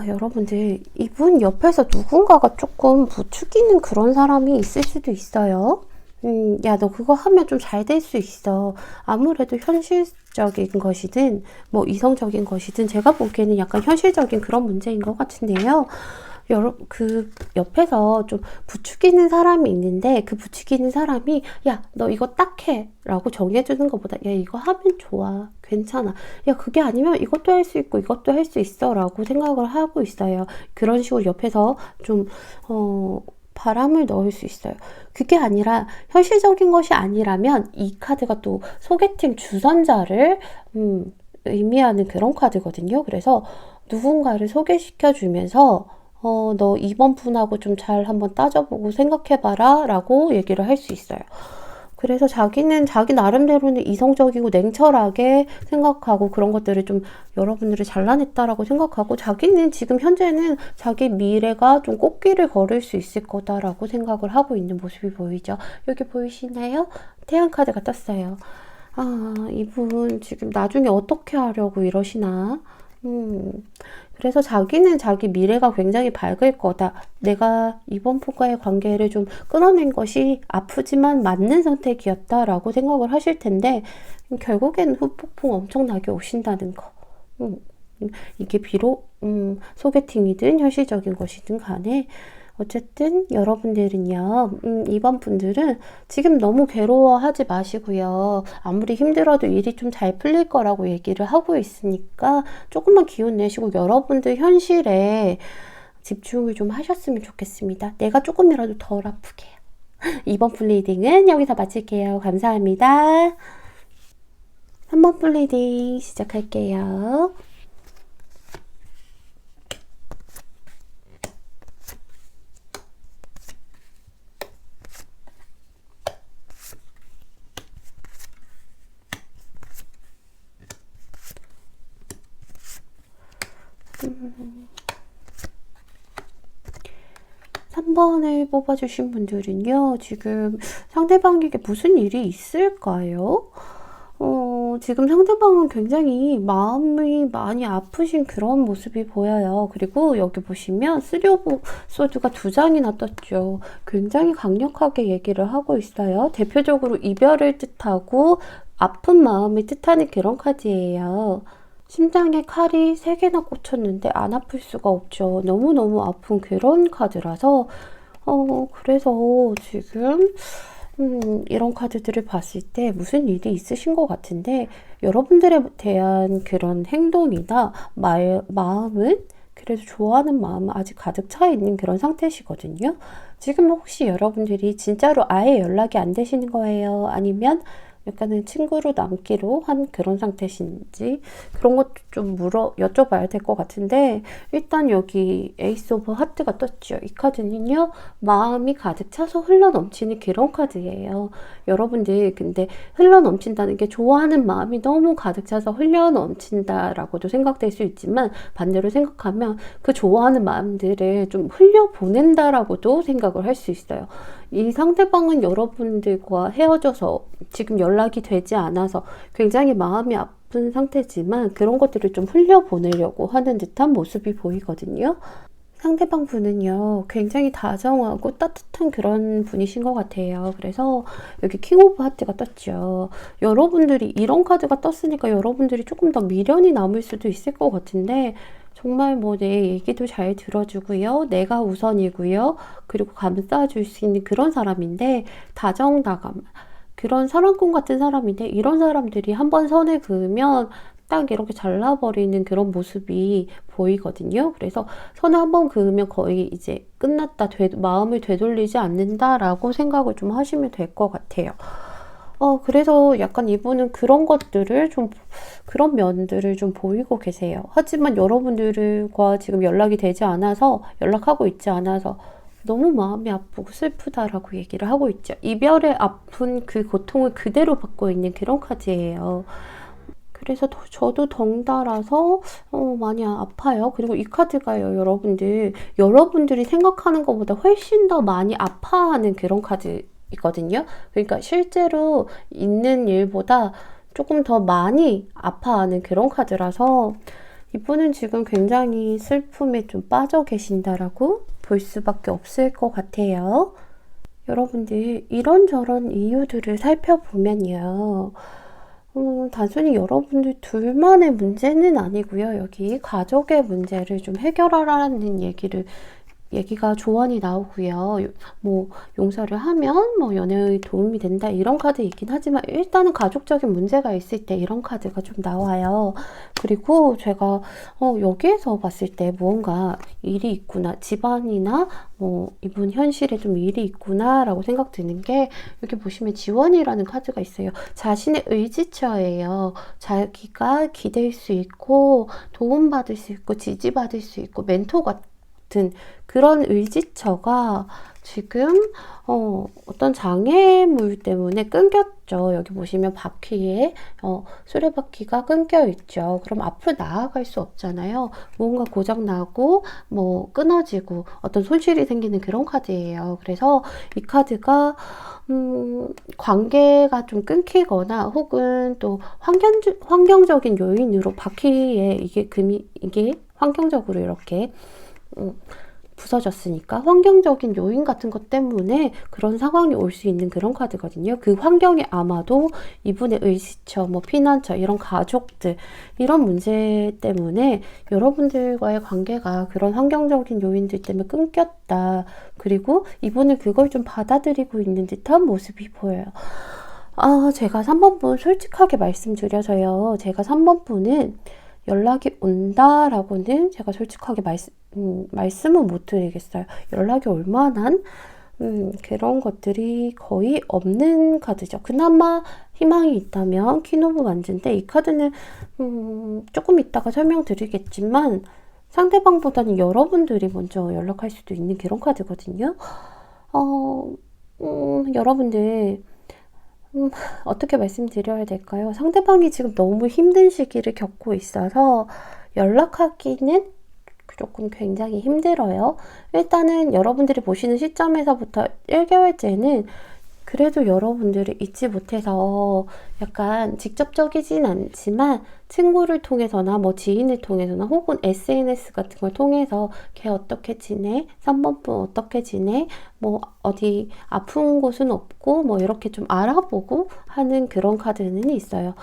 여러분들 이분 옆에서 누군가가 조금 부추기는 그런 사람이 있을 수도 있어요. 야, 너 그거 하면 좀 잘 될 수 있어. 아무래도 현실적인 것이든 뭐 이성적인 것이든 제가 보기에는 약간 현실적인 그런 문제인 것 같은데요. 그 옆에서 좀 부추기는 사람이 있는데 그 부추기는 사람이 야, 너 이거 딱 해 라고 정해주는 것보다 야, 이거 하면 좋아. 괜찮아. 야, 그게 아니면 이것도 할 수 있고 이것도 할 수 있어 라고 생각을 하고 있어요. 그런 식으로 옆에서 좀 바람을 넣을 수 있어요. 그게 아니라 현실적인 것이 아니라면 이 카드가 또 소개팅 주선자를 의미하는 그런 카드거든요. 그래서 누군가를 소개시켜 주면서 너 이번 분하고 좀 잘 한번 따져보고 생각해봐라 라고 얘기를 할 수 있어요. 그래서 자기는 자기 나름대로는 이성적이고 냉철하게 생각하고 그런 것들을 좀 여러분들을 잘라냈다라고 생각하고 자기는 지금 현재는 자기 미래가 좀 꽃길을 걸을 수 있을 거다라고 생각을 하고 있는 모습이 보이죠. 여기 보이시나요? 태양 카드가 떴어요. 이분 지금 나중에 어떻게 하려고 이러시나? 그래서 자기는 자기 미래가 굉장히 밝을 거다. 내가 이번 분과의 관계를 좀 끊어낸 것이 아프지만 맞는 선택이었다라고 생각을 하실 텐데 결국에는 후폭풍 엄청나게 오신다는 거. 이게 비록 소개팅이든 현실적인 것이든 간에 어쨌든 여러분들은요, 이번 분들은 지금 너무 괴로워하지 마시고요. 아무리 힘들어도 일이 좀 잘 풀릴 거라고 얘기를 하고 있으니까 조금만 기운 내시고 여러분들 현실에 집중을 좀 하셨으면 좋겠습니다. 내가 조금이라도 덜 아프게. 이번 분 리딩은 여기서 마칠게요. 감사합니다. 3번 분 리딩 시작할게요. 3번을 뽑아주신 분들은요, 지금 상대방에게 무슨 일이 있을까요? 지금 상대방은 굉장히 마음이 많이 아프신 그런 모습이 보여요. 그리고 여기 보시면 쓰리 오브 소드가 2장이나 떴죠. 굉장히 강력하게 얘기를 하고 있어요. 대표적으로 이별을 뜻하고 아픈 마음을 뜻하는 그런 카드예요. 심장에 칼이 3개나 꽂혔는데 안 아플 수가 없죠. 너무너무 아픈 그런 카드라서 그래서 지금 이런 카드들을 봤을 때 무슨 일이 있으신 것 같은데 여러분들에 대한 그런 행동이나 마음은 그래도 좋아하는 마음은 아직 가득 차 있는 그런 상태시거든요. 지금 혹시 여러분들이 진짜로 아예 연락이 안 되시는 거예요? 아니면 약간은 친구로 남기로 한 그런 상태신지 그런 것도 좀 여쭤봐야 될 것 같은데 일단 여기 에이스 오브 하트가 떴죠. 이 카드는요, 마음이 가득 차서 흘러넘치는 그런 카드예요. 여러분들 근데 흘러넘친다는 게 좋아하는 마음이 너무 가득 차서 흘러넘친다라고도 생각될 수 있지만 반대로 생각하면 그 좋아하는 마음들을 좀 흘려보낸다라고도 생각을 할 수 있어요. 이 상대방은 여러분들과 헤어져서 지금 연락이 되지 않아서 굉장히 마음이 아픈 상태지만 그런 것들을 좀 흘려보내려고 하는 듯한 모습이 보이거든요. 상대방 분은요, 굉장히 다정하고 따뜻한 그런 분이신 것 같아요. 그래서 여기 킹 오브 하트가 떴죠. 여러분들이 이런 카드가 떴으니까 여러분들이 조금 더 미련이 남을 수도 있을 것 같은데 정말 뭐 내 얘기도 잘 들어주고요. 내가 우선이고요. 그리고 감싸줄 수 있는 그런 사람인데 다정다감. 그런 사랑꾼 같은 사람인데 이런 사람들이 한번 선을 그으면 딱 이렇게 잘라버리는 그런 모습이 보이거든요. 그래서 선을 한번 그으면 거의 이제 끝났다, 마음을 되돌리지 않는다라고 생각을 좀 하시면 될 것 같아요. 그래서 약간 이분은 그런 것들을 좀, 그런 면들을 좀 보이고 계세요. 하지만 여러분들과 지금 연락이 되지 않아서, 연락하고 있지 않아서 너무 마음이 아프고 슬프다라고 얘기를 하고 있죠. 이별의 아픈 그 고통을 그대로 받고 있는 그런 카드예요. 그래서 저도 덩달아서 많이 아파요. 그리고 이 카드가요, 여러분들이 생각하는 것보다 훨씬 더 많이 아파하는 그런 카드이거든요. 그러니까 실제로 있는 일보다 조금 더 많이 아파하는 그런 카드라서 이분은 지금 굉장히 슬픔에 좀 빠져 계신다라고 볼 수밖에 없을 것 같아요. 여러분들 이런저런 이유들을 살펴보면요. 단순히 여러분들 둘만의 문제는 아니고요. 여기 가족의 문제를 좀 해결하라는 얘기가 조언이 나오고요. 뭐 용서를 하면 뭐 연애에 도움이 된다 이런 카드 있긴 하지만 일단은 가족적인 문제가 있을 때 이런 카드가 좀 나와요. 그리고 제가 여기에서 봤을 때 무언가 일이 있구나, 집안이나 뭐 이분 현실에 좀 일이 있구나 라고 생각 드는 게 여기 보시면 지원이라는 카드가 있어요. 자신의 의지처예요. 자기가 기댈 수 있고 도움받을 수 있고 지지받을 수 있고 멘토 같은 그런 의지처가 지금 어떤 장애물 때문에 끊겼죠. 여기 보시면 바퀴에 수레바퀴가 끊겨 있죠. 그럼 앞으로 나아갈 수 없잖아요. 뭔가 고장 나고 뭐 끊어지고 어떤 손실이 생기는 그런 카드예요. 그래서 이 카드가 관계가 좀 끊기거나 혹은 또 환경적인 요인으로 바퀴에 이게 환경적으로 이렇게 부서졌으니까 환경적인 요인 같은 것 때문에 그런 상황이 올 수 있는 그런 카드거든요. 그 환경이 아마도 이분의 의지처, 뭐 피난처, 이런 가족들, 이런 문제 때문에 여러분들과의 관계가 그런 환경적인 요인들 때문에 끊겼다. 그리고 이분은 그걸 좀 받아들이고 있는 듯한 모습이 보여요. 제가 3번 분 솔직하게 말씀드려서요. 제가 3번 분은 연락이 온다라고는 제가 솔직하게 말씀은 못 드리겠어요. 연락이 올 만한 그런 것들이 거의 없는 카드죠. 그나마 희망이 있다면 퀸 오브 완즈인데 이 카드는 조금 이따가 설명드리겠지만 상대방보다는 여러분들이 먼저 연락할 수도 있는 그런 카드거든요. 여러분들 어떻게 말씀드려야 될까요? 상대방이 지금 너무 힘든 시기를 겪고 있어서 연락하기는 조금 굉장히 힘들어요. 일단은 여러분들이 보시는 시점에서부터 1개월째는 그래도 여러분들이 잊지 못해서 약간 직접적이진 않지만 친구를 통해서나 뭐 지인을 통해서나 혹은 SNS 같은 걸 통해서 걔 어떻게 지내? 3번분 어떻게 지내? 뭐 어디 아픈 곳은 없고 뭐 이렇게 좀 알아보고 하는 그런 카드는 있어요.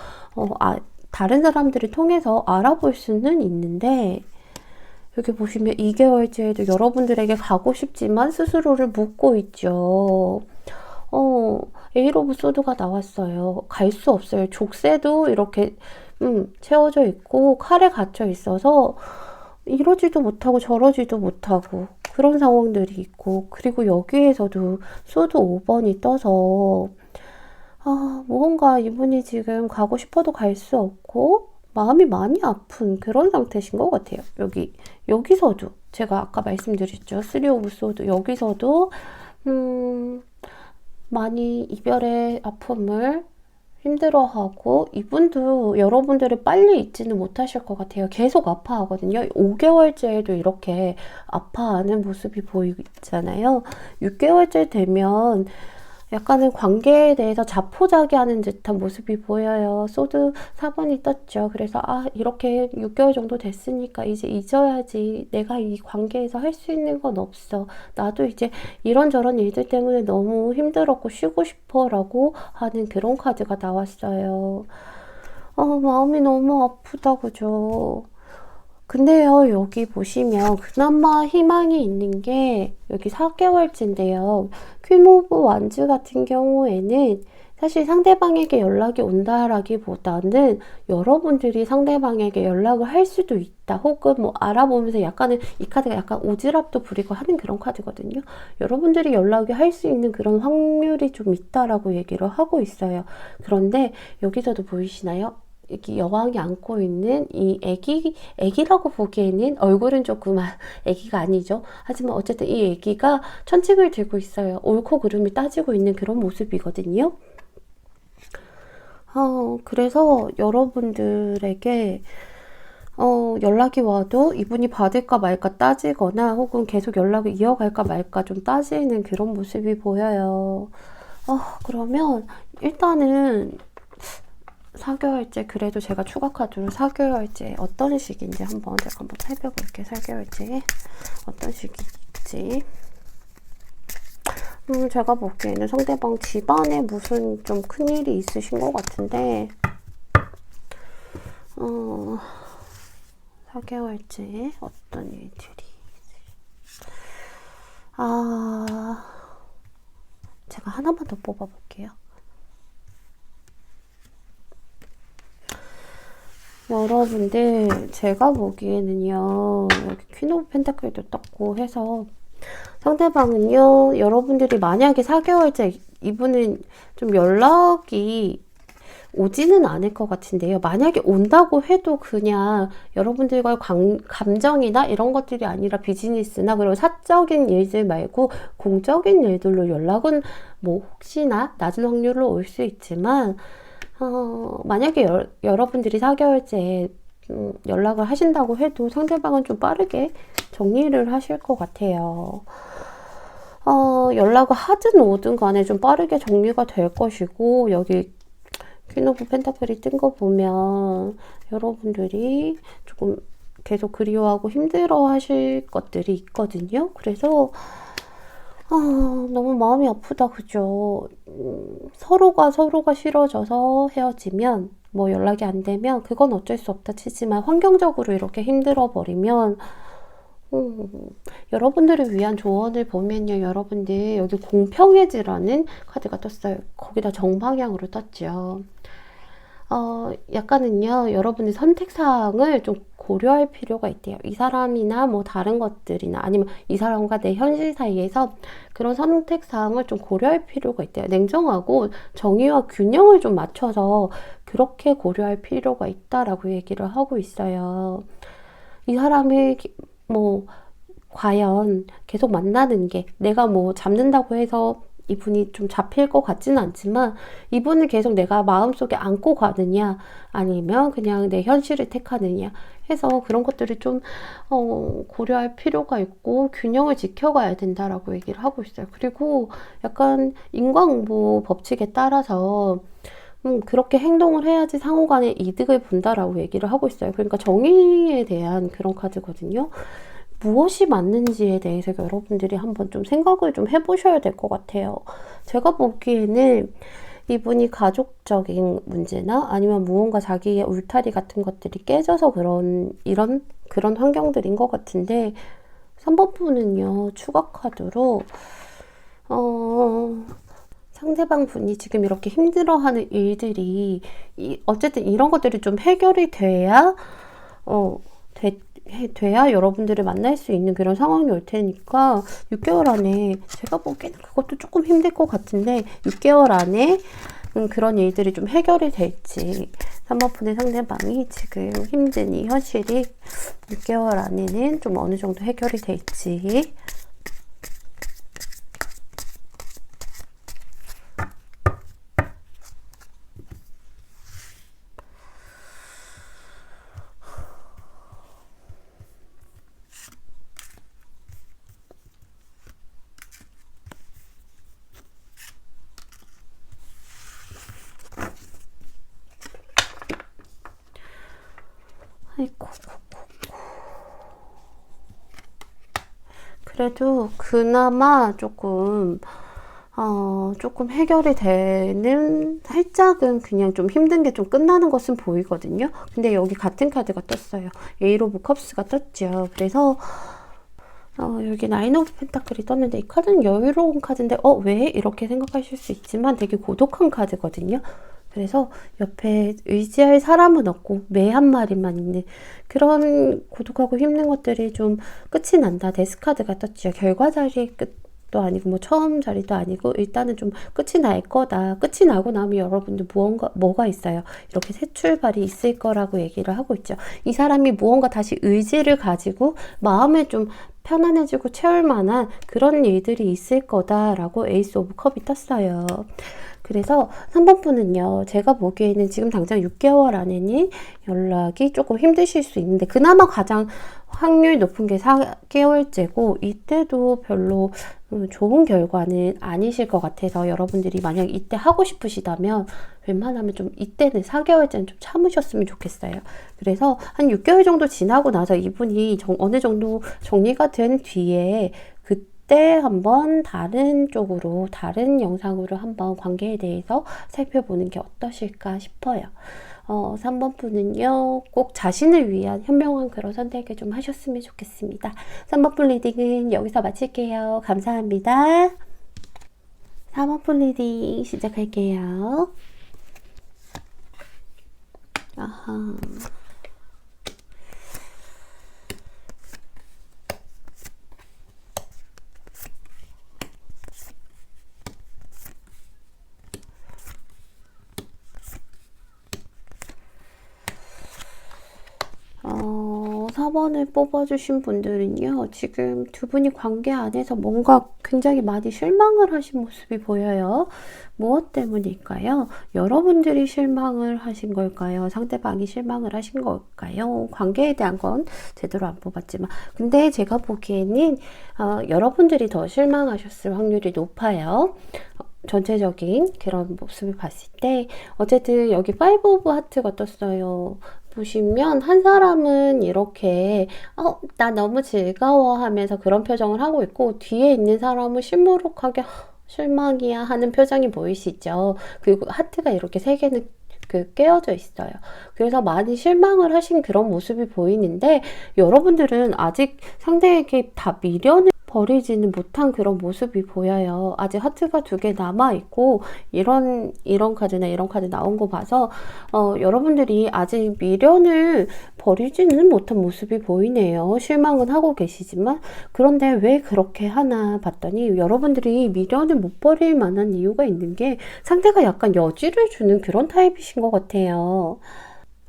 다른 사람들을 통해서 알아볼 수는 있는데 여기 보시면 2개월째에도 여러분들에게 가고 싶지만 스스로를 묻고 있죠. 에이로브 소드가 나왔어요. 갈 수 없어요. 족쇄도 이렇게 채워져 있고 칼에 갇혀 있어서 이러지도 못하고 저러지도 못하고 그런 상황들이 있고, 그리고 여기에서도 소드 5번이 떠서 뭔가 이분이 지금 가고 싶어도 갈 수 없고 마음이 많이 아픈 그런 상태신 것 같아요. 여기서도 제가 아까 말씀드렸죠. 3 오브 소드 여기서도 많이 이별의 아픔을 힘들어하고, 이분도 여러분들을 빨리 잊지는 못하실 것 같아요. 계속 아파하거든요. 5개월째에도 이렇게 아파하는 모습이 보이잖아요. 6개월째 되면 약간은 관계에 대해서 자포자기하는 듯한 모습이 보여요. 소드 4번이 떴죠. 그래서 이렇게 6개월 정도 됐으니까 이제 잊어야지. 내가 이 관계에서 할 수 있는 건 없어. 나도 이제 이런저런 일들 때문에 너무 힘들었고 쉬고 싶어 라고 하는 그런 카드가 나왔어요. 마음이 너무 아프다, 그죠? 근데요, 여기 보시면 그나마 희망이 있는 게 여기 4개월째인데요. 퀸 오브 완즈 같은 경우에는 사실 상대방에게 연락이 온다라기보다는 여러분들이 상대방에게 연락을 할 수도 있다. 혹은 뭐 알아보면서 약간은 이 카드가 약간 오지랖도 부리고 하는 그런 카드거든요. 여러분들이 연락이 할 수 있는 그런 확률이 좀 있다라고 얘기를 하고 있어요. 그런데 여기서도 보이시나요? 여기 여왕이 안고 있는 이 애기라고 보기에는 얼굴은 조금 애기가 아니죠. 하지만 어쨌든 이 애기가 천칭을 들고 있어요. 옳고 그름이 따지고 있는 그런 모습이거든요. 그래서 여러분들에게 연락이 와도 이분이 받을까 말까 따지거나 혹은 계속 연락을 이어갈까 말까 좀 따지는 그런 모습이 보여요. 그러면 일단은 4개월째, 그래도 제가 추가 카드로 4개월째 어떤 식인지 제가 한번 살펴볼게요. 4개월째 어떤 식일지. 제가 보기에는 상대방 집안에 무슨 좀 큰일이 있으신 것 같은데 4개월째 어떤 일들이 제가 하나만 더 뽑아볼게요. 여러분들, 제가 보기에는요, 여기 퀸 오브 펜타클도 떴고 해서 상대방은요, 여러분들이 만약에 4개월째 이분은 좀 연락이 오지는 않을 것 같은데요. 만약에 온다고 해도 그냥 여러분들과의 감정이나 이런 것들이 아니라 비즈니스나 그리고 사적인 일들 말고 공적인 일들로 연락은 뭐 혹시나 낮은 확률로 올 수 있지만 만약에 여러분들이 4개월째 연락을 하신다고 해도 상대방은 좀 빠르게 정리를 하실 것 같아요. 연락을 하든 오든 간에 좀 빠르게 정리가 될 것이고, 여기 퀸 오브 펜타클이 뜬 거 보면 여러분들이 조금 계속 그리워하고 힘들어 하실 것들이 있거든요. 그래서 너무 마음이 아프다, 그죠? 서로가 싫어져서 헤어지면, 뭐 연락이 안 되면 그건 어쩔 수 없다 치지만 환경적으로 이렇게 힘들어 버리면 여러분들을 위한 조언을 보면요, 여러분들 여기 공평해지라는 카드가 떴어요. 거기다 정방향으로 떴죠. 약간은요, 여러분의 선택사항을 좀 고려할 필요가 있대요. 이 사람이나 뭐 다른 것들이나 아니면 이 사람과 내 현실 사이에서 그런 선택사항을 좀 고려할 필요가 있대요. 냉정하고 정의와 균형을 좀 맞춰서 그렇게 고려할 필요가 있다라고 얘기를 하고 있어요. 이 사람을 뭐 과연 계속 만나는 게 내가 뭐 잡는다고 해서 이분이 좀 잡힐 것 같지는 않지만 이분을 계속 내가 마음속에 안고 가느냐 아니면 그냥 내 현실을 택하느냐 해서 그런 것들을 좀 고려할 필요가 있고 균형을 지켜가야 된다라고 얘기를 하고 있어요. 그리고 약간 인과응보 법칙에 따라서 그렇게 행동을 해야지 상호간에 이득을 본다라고 얘기를 하고 있어요. 그러니까 정의에 대한 그런 카드거든요. 무엇이 맞는지에 대해서 여러분들이 한번 좀 생각을 좀 해보셔야 될 것 같아요. 제가 보기에는 이분이 가족적인 문제나 아니면 무언가 자기의 울타리 같은 것들이 깨져서 그런 환경들인 것 같은데 3번 분은요, 추가 카드로 상대방 분이 지금 이렇게 힘들어하는 일들이 어쨌든 이런 것들이 좀 해결이 돼야 돼야 여러분들을 만날 수 있는 그런 상황이 올 테니까 6개월 안에 제가 보기에는 그것도 조금 힘들 것 같은데 6개월 안에 그런 일들이 좀 해결이 될지 3번 분의 상대방이 지금 힘든 이 현실이 6개월 안에는 좀 어느 정도 해결이 될지 아이고. 그래도 그나마 조금 해결이 되는, 살짝은 그냥 좀 힘든 게 좀 끝나는 것은 보이거든요. 근데 여기 같은 카드가 떴어요. 에이트 오브 컵스가 떴죠. 그래서 여기 나인 오브 펜타클이 떴는데 이 카드는 여유로운 카드인데 왜? 이렇게 생각하실 수 있지만 되게 고독한 카드거든요. 그래서 옆에 의지할 사람은 없고 매 한 마리만 있는 그런 고독하고 힘든 것들이 좀 끝이 난다. 데스카드가 떴죠. 결과 자리 끝도 아니고 뭐 처음 자리도 아니고 일단은 좀 끝이 날 거다. 끝이 나고 나면 여러분들 뭐가 있어요. 이렇게 새 출발이 있을 거라고 얘기를 하고 있죠. 이 사람이 무언가 다시 의지를 가지고 마음을 좀 편안해지고 채울 만한 그런 일들이 있을 거다라고 에이스 오브 컵이 떴어요. 그래서 3번 분은요, 제가 보기에는 지금 당장 6개월 안에는 연락이 조금 힘드실 수 있는데, 그나마 가장 확률 높은 게 4개월째고, 이때도 별로 좋은 결과는 아니실 것 같아서 여러분들이 만약 이때 하고 싶으시다면, 웬만하면 좀 이때는 4개월째는 좀 참으셨으면 좋겠어요. 그래서 한 6개월 정도 지나고 나서 이분이 어느 정도 정리가 된 뒤에 그때 한번 다른 쪽으로, 다른 영상으로 한번 관계에 대해서 살펴보는 게 어떠실까 싶어요. 3번 분은요, 꼭 자신을 위한 현명한 그런 선택을 좀 하셨으면 좋겠습니다. 3번 분 리딩은 여기서 마칠게요. 감사합니다. 4번 분 리딩 시작할게요. 아하. 어, 4번을 뽑아주신 분들은요, 지금 두 분이 관계 안에서 뭔가 굉장히 많이 실망을 하신 모습이 보여요. 무엇 때문일까요? 여러분들이 실망을 하신 걸까요? 상대방이 실망을 하신 걸까요? 관계에 대한 건 제대로 안 뽑았지만, 근데 제가 보기에는 여러분들이 더 실망하셨을 확률이 높아요. 전체적인 그런 모습을 봤을 때 어쨌든 여기 5 오브 하트가 떴어요. 보시면 한 사람은 이렇게 나 너무 즐거워 하면서 그런 표정을 하고 있고 뒤에 있는 사람은 시무룩하게 실망이야 하는 표정이 보이시죠? 그리고 하트가 이렇게 세 개는 깨어져 있어요. 그래서 많이 실망을 하신 그런 모습이 보이는데 여러분들은 아직 상대에게 다 미련을 버리지는 못한 그런 모습이 보여요. 아직 하트가 2개 남아있고 이런 카드나 이런 카드 나온 거 봐서 여러분들이 아직 미련을 버리지는 못한 모습이 보이네요. 실망은 하고 계시지만 그런데 왜 그렇게 하나 봤더니 여러분들이 미련을 못 버릴 만한 이유가 있는 게 상대가 약간 여지를 주는 그런 타입이신 것 같아요.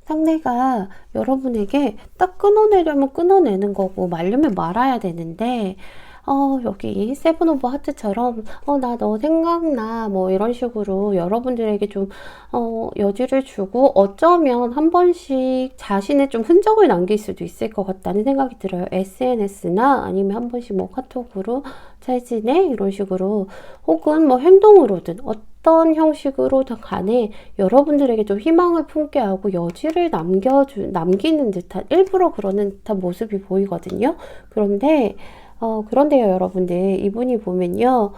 상대가 여러분에게 딱 끊어내려면 끊어내는 거고 말려면 말아야 되는데 여기 세븐 오브 하트처럼 나 너 생각나 뭐 이런 식으로 여러분들에게 좀 여지를 주고 어쩌면 한 번씩 자신의 좀 흔적을 남길 수도 있을 것 같다는 생각이 들어요. SNS나 아니면 한 번씩 뭐 카톡으로 잘 지내? 이런 식으로 혹은 뭐 행동으로든 어떤 형식으로든 간에 여러분들에게 좀 희망을 품게 하고 여지를 남기는 듯한 일부러 그러는 듯한 모습이 보이거든요. 그런데요, 여러분들. 이분이 보면요.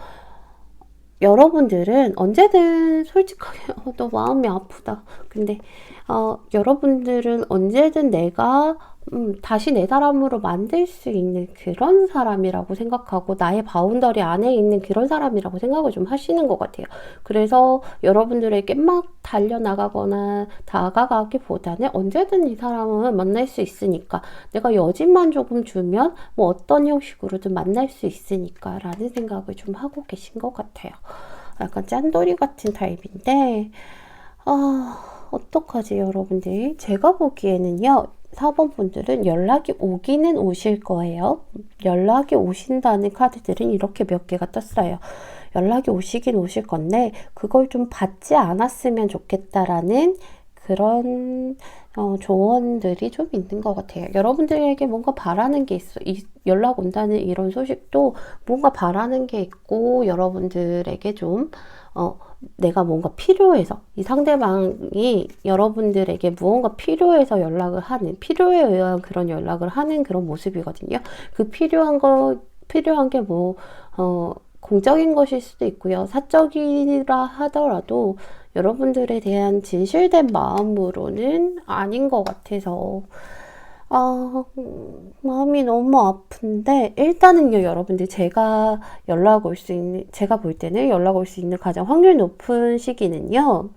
여러분들은 언제든 솔직하게, 너 마음이 아프다. 근데, 여러분들은 언제든 내가, 다시 내 사람으로 만들 수 있는 그런 사람이라고 생각하고, 나의 바운더리 안에 있는 그런 사람이라고 생각을 좀 하시는 것 같아요. 그래서 여러분들에게 막 달려나가거나 다가가기보다는 언제든 이 사람은 만날 수 있으니까, 내가 여진만 조금 주면 뭐 어떤 형식으로든 만날 수 있으니까 라는 생각을 좀 하고 계신 것 같아요. 약간 짠돌이 같은 타입인데 어떡하지 여러분들. 제가 보기에는요 4번 분들은 연락이 오기는 오실 거예요. 연락이 오신다는 카드들은 이렇게 몇 개가 떴어요. 연락이 오시긴 오실 건데 그걸 좀 받지 않았으면 좋겠다라는 그런 조언들이 좀 있는 것 같아요. 여러분들에게 뭔가 바라는 게 있어. 연락 온다는 이런 소식도 뭔가 바라는 게 있고 여러분들에게 좀 내가 뭔가 필요해서 이 상대방이 여러분들에게 무언가 필요해서 연락을 하는 필요에 의한 그런 연락을 하는 그런 모습이거든요. 그 필요한 게 뭐 공적인 것일 수도 있고요. 사적이라 하더라도 여러분들에 대한 진실된 마음으로는 아닌 것 같아서 마음이 너무 아픈데 일단은요 여러분들 제가 볼 때는 연락 올 수 있는 가장 확률 높은 시기는요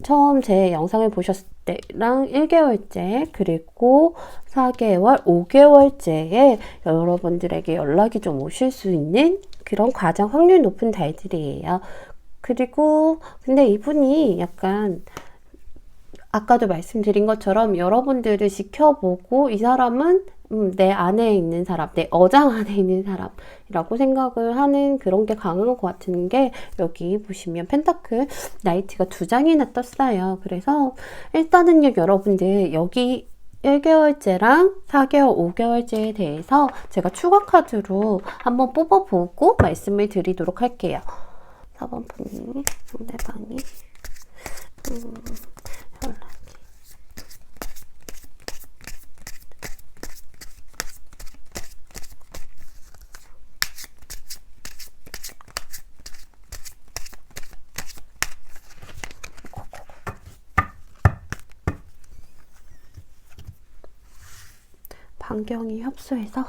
처음 제 영상을 보셨을 때랑 1개월째 그리고 4개월, 5개월째에 여러분들에게 연락이 좀 오실 수 있는 그런 가장 확률 높은 달들이에요. 그리고 근데 이분이 약간 아까도 말씀드린 것처럼 여러분들을 지켜보고 이 사람은 내 안에 있는 사람, 내 어장 안에 있는 사람이라고 생각을 하는 그런 게 강한 것 같은 게 여기 보시면 펜타클 나이트가 2장이나 떴어요. 그래서 일단은요 여러분들 여기 1개월째랑 4개월, 5개월째에 대해서 제가 추가 카드로 한번 뽑아보고 말씀을 드리도록 할게요. 4번 분이 상대방이 반경이 협소해서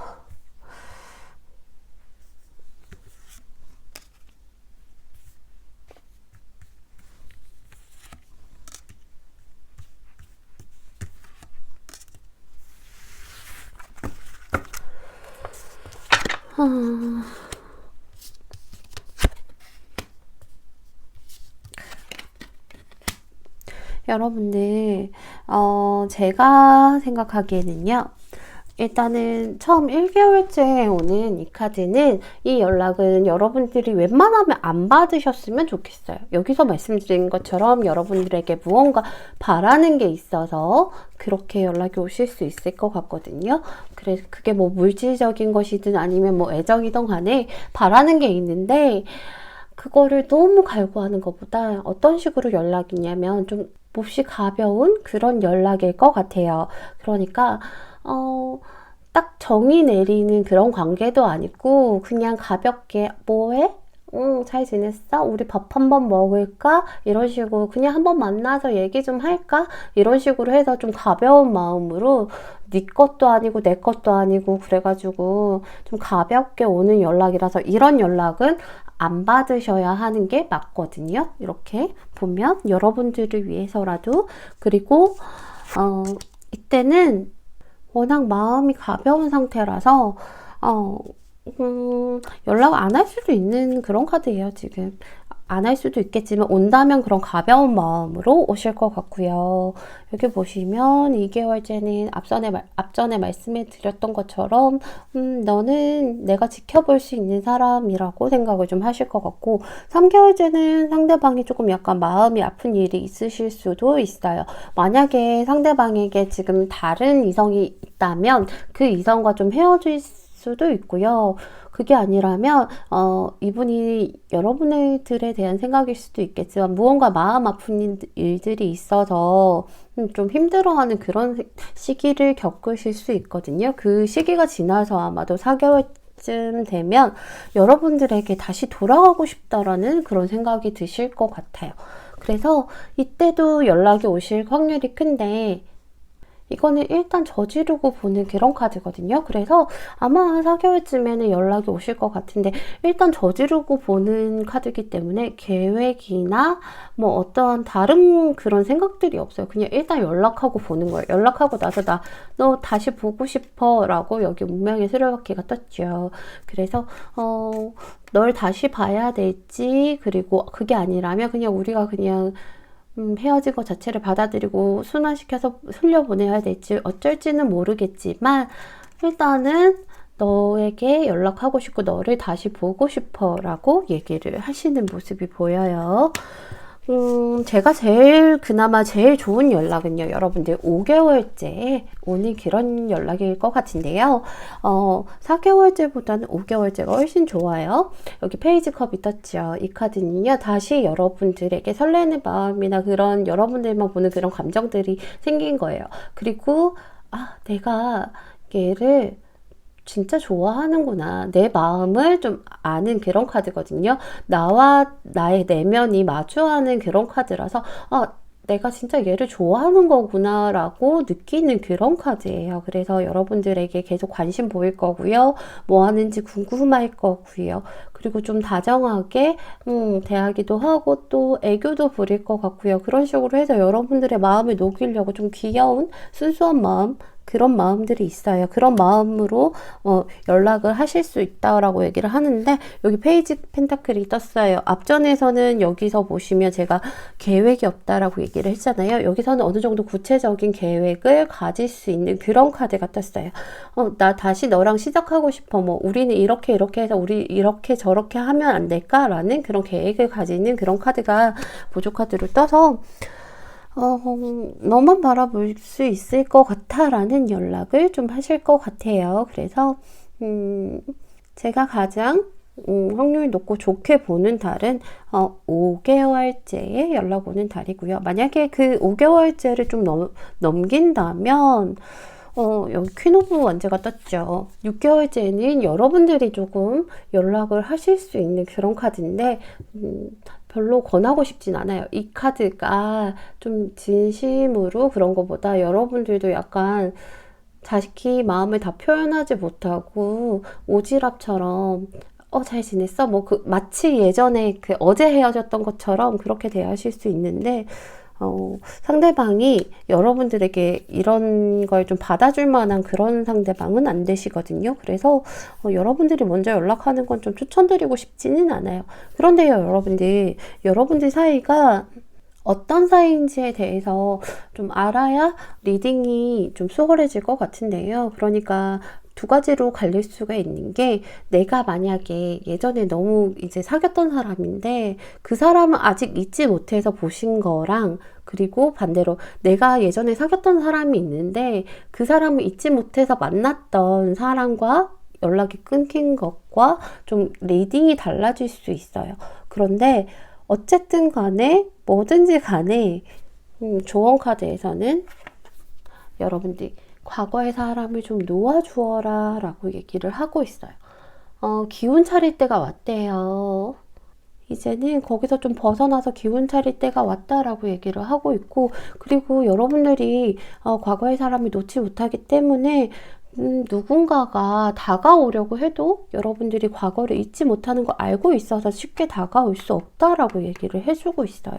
여러분들 제가 생각하기에는요 일단은 처음 1개월째 오는 이 카드는 이 연락은 여러분들이 웬만하면 안 받으셨으면 좋겠어요. 여기서 말씀드린 것처럼 여러분들에게 무언가 바라는 게 있어서 그렇게 연락이 오실 수 있을 것 같거든요. 그래서 그게 뭐 물질적인 것이든 아니면 뭐 애정이든 간에 바라는 게 있는데 그거를 너무 갈구하는 것보다 어떤 식으로 연락이냐면 좀 몹시 가벼운 그런 연락일 것 같아요. 그러니까 딱 정의 내리는 그런 관계도 아니고 그냥 가볍게 뭐해? 잘 지냈어? 우리 밥 한번 먹을까? 이런 식으로 그냥 한번 만나서 얘기 좀 할까? 이런 식으로 해서 좀 가벼운 마음으로 네 것도 아니고 내 것도 아니고 그래가지고 좀 가볍게 오는 연락이라서 이런 연락은 안 받으셔야 하는 게 맞거든요. 이렇게 보면 여러분들을 위해서라도 그리고 이때는 워낙 마음이 가벼운 상태라서 연락 안 할 수도 있는 그런 카드예요 지금. 안 할 수도 있겠지만 온다면 그런 가벼운 마음으로 오실 것 같고요. 여기 보시면 2개월째는 앞전에 말씀해 드렸던 것처럼 너는 내가 지켜볼 수 있는 사람이라고 생각을 좀 하실 것 같고 3개월째는 상대방이 조금 약간 마음이 아픈 일이 있으실 수도 있어요. 만약에 상대방에게 지금 다른 이성이 있다면 그 이성과 좀 헤어질 수도 있고요. 그게 아니라면 이분이 여러분들에 대한 생각일 수도 있겠지만 무언가 마음 아픈 일들이 있어서 좀 힘들어하는 그런 시기를 겪으실 수 있거든요. 그 시기가 지나서 아마도 4개월쯤 되면 여러분들에게 다시 돌아가고 싶다라는 그런 생각이 드실 것 같아요. 그래서 이때도 연락이 오실 확률이 큰데 이거는 일단 저지르고 보는 그런 카드거든요. 그래서 아마 4개월쯤에는 연락이 오실 것 같은데 일단 저지르고 보는 카드이기 때문에 계획이나 뭐 어떠한 다른 그런 생각들이 없어요. 그냥 일단 연락하고 보는 거예요. 연락하고 나서 너 다시 보고 싶어 라고 여기 운명의 수레바퀴가 떴죠. 그래서 널 다시 봐야 될지 그리고 그게 아니라면 그냥 우리가 그냥 헤어진 것 자체를 받아들이고 순환시켜서 흘려보내야 될지 어쩔지는 모르겠지만 일단은 너에게 연락하고 싶고 너를 다시 보고 싶어 라고 얘기를 하시는 모습이 보여요. 제가 그나마 제일 좋은 연락은요, 여러분들 5개월째 오는 그런 연락일 것 같은데요. 4개월째보다는 5개월째가 훨씬 좋아요. 여기 페이지 컵이 떴죠. 이 카드는요, 다시 여러분들에게 설레는 마음이나 그런 여러분들만 보는 그런 감정들이 생긴 거예요. 그리고, 내가 얘를 진짜 좋아하는구나. 내 마음을 좀 아는 그런 카드거든요. 나와 나의 내면이 마주하는 그런 카드라서 내가 진짜 얘를 좋아하는 거구나 라고 느끼는 그런 카드예요. 그래서 여러분들에게 계속 관심 보일 거고요. 뭐 하는지 궁금할 거고요. 그리고 좀 다정하게 대하기도 하고 또 애교도 부릴 것 같고요. 그런 식으로 해서 여러분들의 마음을 녹이려고 좀 귀여운 순수한 마음 그런 마음들이 있어요. 그런 마음으로 연락을 하실 수 있다라고 얘기를 하는데 여기 페이지 펜타클이 떴어요. 앞전에서는 여기서 보시면 제가 계획이 없다라고 얘기를 했잖아요. 여기서는 어느 정도 구체적인 계획을 가질 수 있는 그런 카드가 떴어요. 나 다시 너랑 시작하고 싶어. 뭐 우리는 이렇게 해서 우리 이렇게 저렇게 하면 안 될까라는 그런 계획을 가지는 그런 카드가 보조 카드로 떠서 너만 바라볼 수 있을 것 같아 라는 연락을 좀 하실 것 같아요. 그래서 제가 가장 확률 높고 좋게 보는 달은 5개월째에 연락 오는 달이고요. 만약에 그 5개월째를 좀 넘긴다면 여기 퀸 오브 원제가 떴죠. 6개월째는 여러분들이 조금 연락을 하실 수 있는 그런 카드인데 별로 권하고 싶진 않아요. 이 카드가 좀 진심으로 그런 것보다 여러분들도 약간 자식이 마음을 다 표현하지 못하고 오지랖처럼 잘 지냈어? 마치 예전에 어제 헤어졌던 것처럼 그렇게 대하실 수 있는데 상대방이 여러분들에게 이런 걸 좀 받아줄 만한 그런 상대방은 안 되시거든요. 그래서 여러분들이 먼저 연락하는 건 좀 추천드리고 싶지는 않아요. 그런데요, 여러분들 사이가 어떤 사이인지에 대해서 좀 알아야 리딩이 좀 수월해질 것 같은데요. 그러니까 두 가지로 갈릴 수가 있는 게 내가 만약에 예전에 너무 이제 사귀었던 사람인데 그 사람은 아직 잊지 못해서 보신 거랑 그리고 반대로 내가 예전에 사귀었던 사람이 있는데 그 사람을 잊지 못해서 만났던 사람과 연락이 끊긴 것과 좀 리딩이 달라질 수 있어요. 그런데 어쨌든 간에 뭐든지 간에 조언 카드에서는 여러분들이 과거의 사람을 좀 놓아주어라 라고 얘기를 하고 있어요. 기운 차릴 때가 왔대요. 이제는 거기서 좀 벗어나서 기운 차릴 때가 왔다라고 얘기를 하고 있고 그리고 여러분들이 과거의 사람을 놓지 못하기 때문에 누군가가 다가오려고 해도 여러분들이 과거를 잊지 못하는 걸 알고 있어서 쉽게 다가올 수 없다라고 얘기를 해주고 있어요.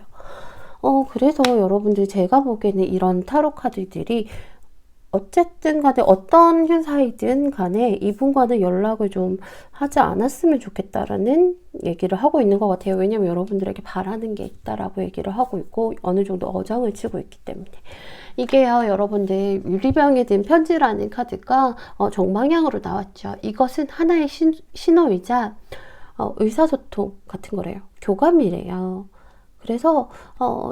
그래서 여러분들 제가 보기에는 이런 타로 카드들이 어쨌든 간에 어떤 사이든 간에 이분과는 연락을 좀 하지 않았으면 좋겠다라는 얘기를 하고 있는 것 같아요. 왜냐면 여러분들에게 바라는 게 있다라고 얘기를 하고 있고 어느 정도 어장을 치고 있기 때문에. 이게요, 여러분들 유리병에 든 편지라는 카드가 정방향으로 나왔죠. 이것은 하나의 신호이자 의사소통 같은 거래요. 교감이래요. 그래서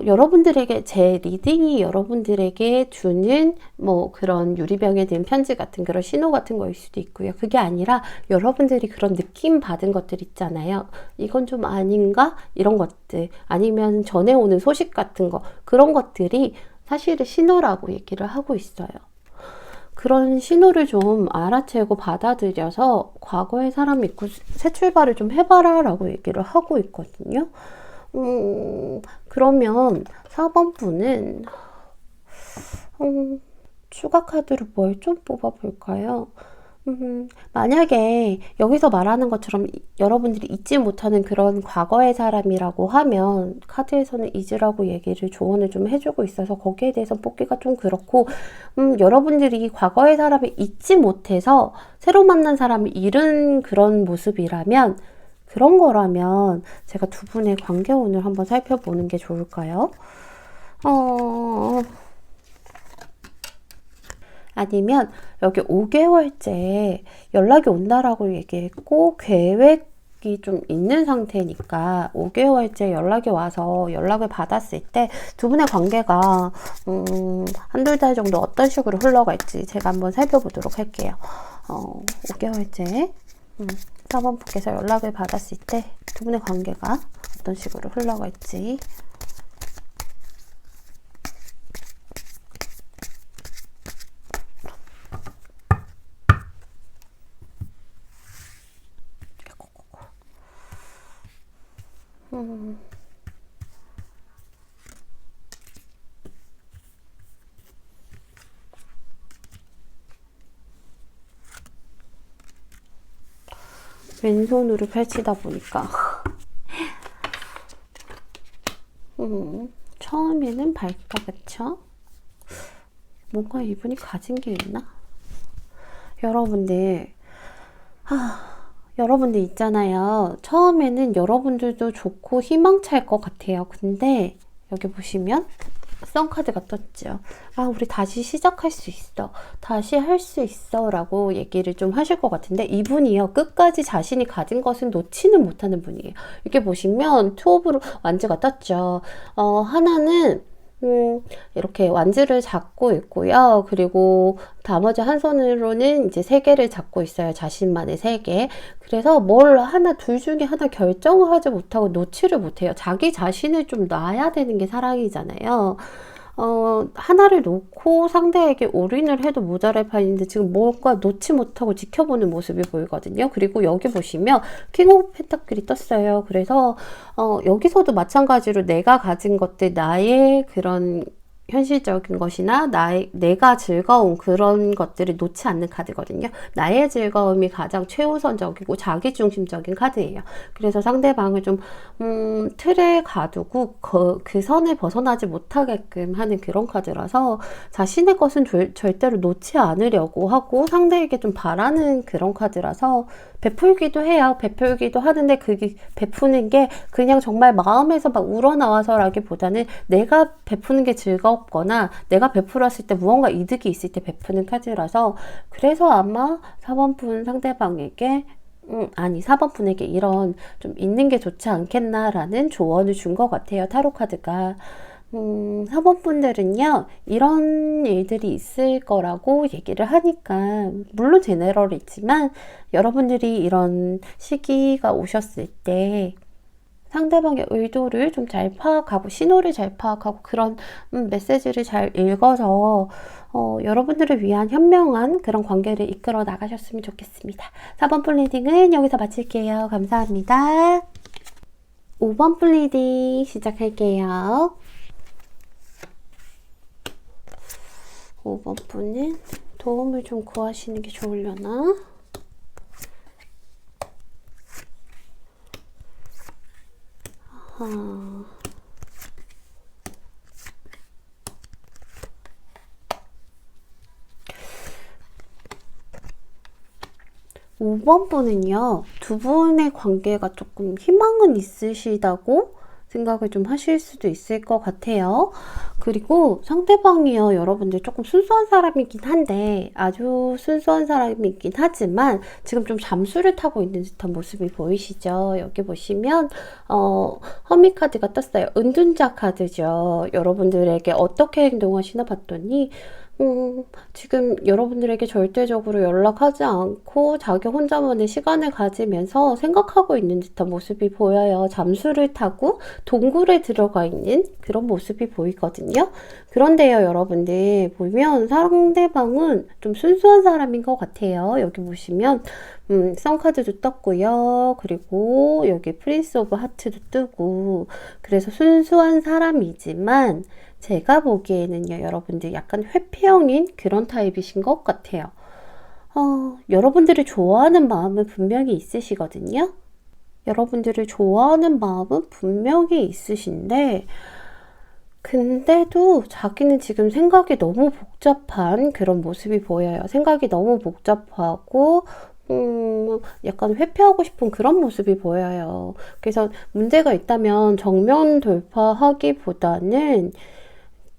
여러분들에게 제 리딩이 여러분들에게 주는 뭐 그런 유리병에 든 편지 같은 그런 신호 같은 거일 수도 있고요. 그게 아니라 여러분들이 그런 느낌 받은 것들 있잖아요. 이건 좀 아닌가? 이런 것들 아니면 전해오는 소식 같은 거 그런 것들이 사실은 신호라고 얘기를 하고 있어요. 그런 신호를 좀 알아채고 받아들여서 과거의 사람 믿고 새 출발을 좀 해봐라 라고 얘기를 하고 있거든요. 그러면 4번 분은 추가 카드로 뭘 좀 뽑아볼까요? 만약에 여기서 말하는 것처럼 여러분들이 잊지 못하는 그런 과거의 사람이라고 하면 카드에서는 잊으라고 얘기를 조언을 좀 해주고 있어서 거기에 대해서 뽑기가 좀 그렇고 여러분들이 과거의 사람을 잊지 못해서 새로 만난 사람을 잃은 그런 모습이라면 그런 거라면 제가 두 분의 관계운을 한번 살펴보는 게 좋을까요? 아니면 여기 5개월째 연락이 온다라고 얘기했고 계획이 좀 있는 상태니까 5개월째 연락이 와서 연락을 받았을 때 두 분의 관계가 한두 달 정도 어떤 식으로 흘러갈지 제가 한번 살펴보도록 할게요. 5개월째 4번 분께서 연락을 받았을 때 두 분의 관계가 어떤 식으로 흘러갈지 왼손으로 펼치다 보니까 처음에는 밝다, 그쵸? 뭔가 이분이 가진 게 있나? 여러분들 있잖아요. 처음에는 여러분들도 좋고 희망찰 것 같아요. 근데 여기 보시면 썬카드가 떴죠. 우리 다시 시작할 수 있어. 다시 할 수 있어. 라고 얘기를 좀 하실 것 같은데 이분이요. 끝까지 자신이 가진 것은 놓지는 못하는 분이에요. 이렇게 보시면 투 오브 완즈가 떴죠. 하나는 이렇게 완즈를 잡고 있고요. 그리고 나머지 한 손으로는 이제 세 개를 잡고 있어요. 자신만의 세 개. 그래서 뭘 하나, 둘 중에 하나 결정을 하지 못하고 놓지를 못해요. 자기 자신을 좀 놔야 되는 게 사랑이잖아요. 하나를 놓고 상대에게 올인을 해도 모자랄 판인데 지금 뭔가 놓지 못하고 지켜보는 모습이 보이거든요. 그리고 여기 보시면 킹 오브 펜타클이 떴어요. 그래서 여기서도 마찬가지로 내가 가진 것들, 나의 그런 현실적인 것이나 내가 즐거운 그런 것들을 놓지 않는 카드거든요. 나의 즐거움이 가장 최우선적이고 자기중심적인 카드예요. 그래서 상대방을 좀 틀에 가두고 그 선을 벗어나지 못하게끔 하는 그런 카드라서 자신의 것은 절대로 놓지 않으려고 하고 상대에게 좀 바라는 그런 카드라서 베풀기도 해요. 베풀기도 하는데 그게 베푸는 게 그냥 정말 마음에서 막 우러나와서라기보다는 내가 베푸는 게 즐겁거나 내가 베풀었을 때 무언가 이득이 있을 때 베푸는 카드라서 그래서 아마 4번 분 상대방에게 4번 분에게 이런 좀 있는 게 좋지 않겠나라는 조언을 준 것 같아요. 타로 카드가. 4번 분들은요, 이런 일들이 있을 거라고 얘기를 하니까, 물론 제네럴이지만, 여러분들이 이런 시기가 오셨을 때, 상대방의 의도를 좀 잘 파악하고, 신호를 잘 파악하고, 그런 메시지를 잘 읽어서, 여러분들을 위한 현명한 그런 관계를 이끌어 나가셨으면 좋겠습니다. 4번 분 리딩은 여기서 마칠게요. 감사합니다. 5번 분 리딩 시작할게요. 5번 분은 도움을 좀 구하시는 게 좋으려나? 5번 분은요, 두 분의 관계가 조금 희망은 있으시다고 생각을 좀 하실 수도 있을 것 같아요. 그리고 상대방이요, 여러분들 조금 순수한 사람이긴 한데, 아주 순수한 사람이긴 하지만, 지금 좀 잠수를 타고 있는 듯한 모습이 보이시죠? 여기 보시면, 허미 카드가 떴어요. 은둔자 카드죠. 여러분들에게 어떻게 행동하시나 봤더니, 지금 여러분들에게 절대적으로 연락하지 않고 자기 혼자만의 시간을 가지면서 생각하고 있는 듯한 모습이 보여요. 잠수를 타고 동굴에 들어가 있는 그런 모습이 보이거든요. 그런데요, 여러분들 보면 상대방은 좀 순수한 사람인 것 같아요. 여기 보시면 선카드도 떴고요. 그리고 여기 프린스 오브 하트도 뜨고, 그래서 순수한 사람이지만 제가 보기에는요, 여러분들 약간 회피형인 그런 타입이신 것 같아요. 여러분들을 좋아하는 마음은 분명히 있으시거든요. 여러분들을 좋아하는 마음은 분명히 있으신데, 근데도 자기는 지금 생각이 너무 복잡한 그런 모습이 보여요. 생각이 너무 복잡하고, 약간 회피하고 싶은 그런 모습이 보여요. 그래서 문제가 있다면 정면 돌파하기보다는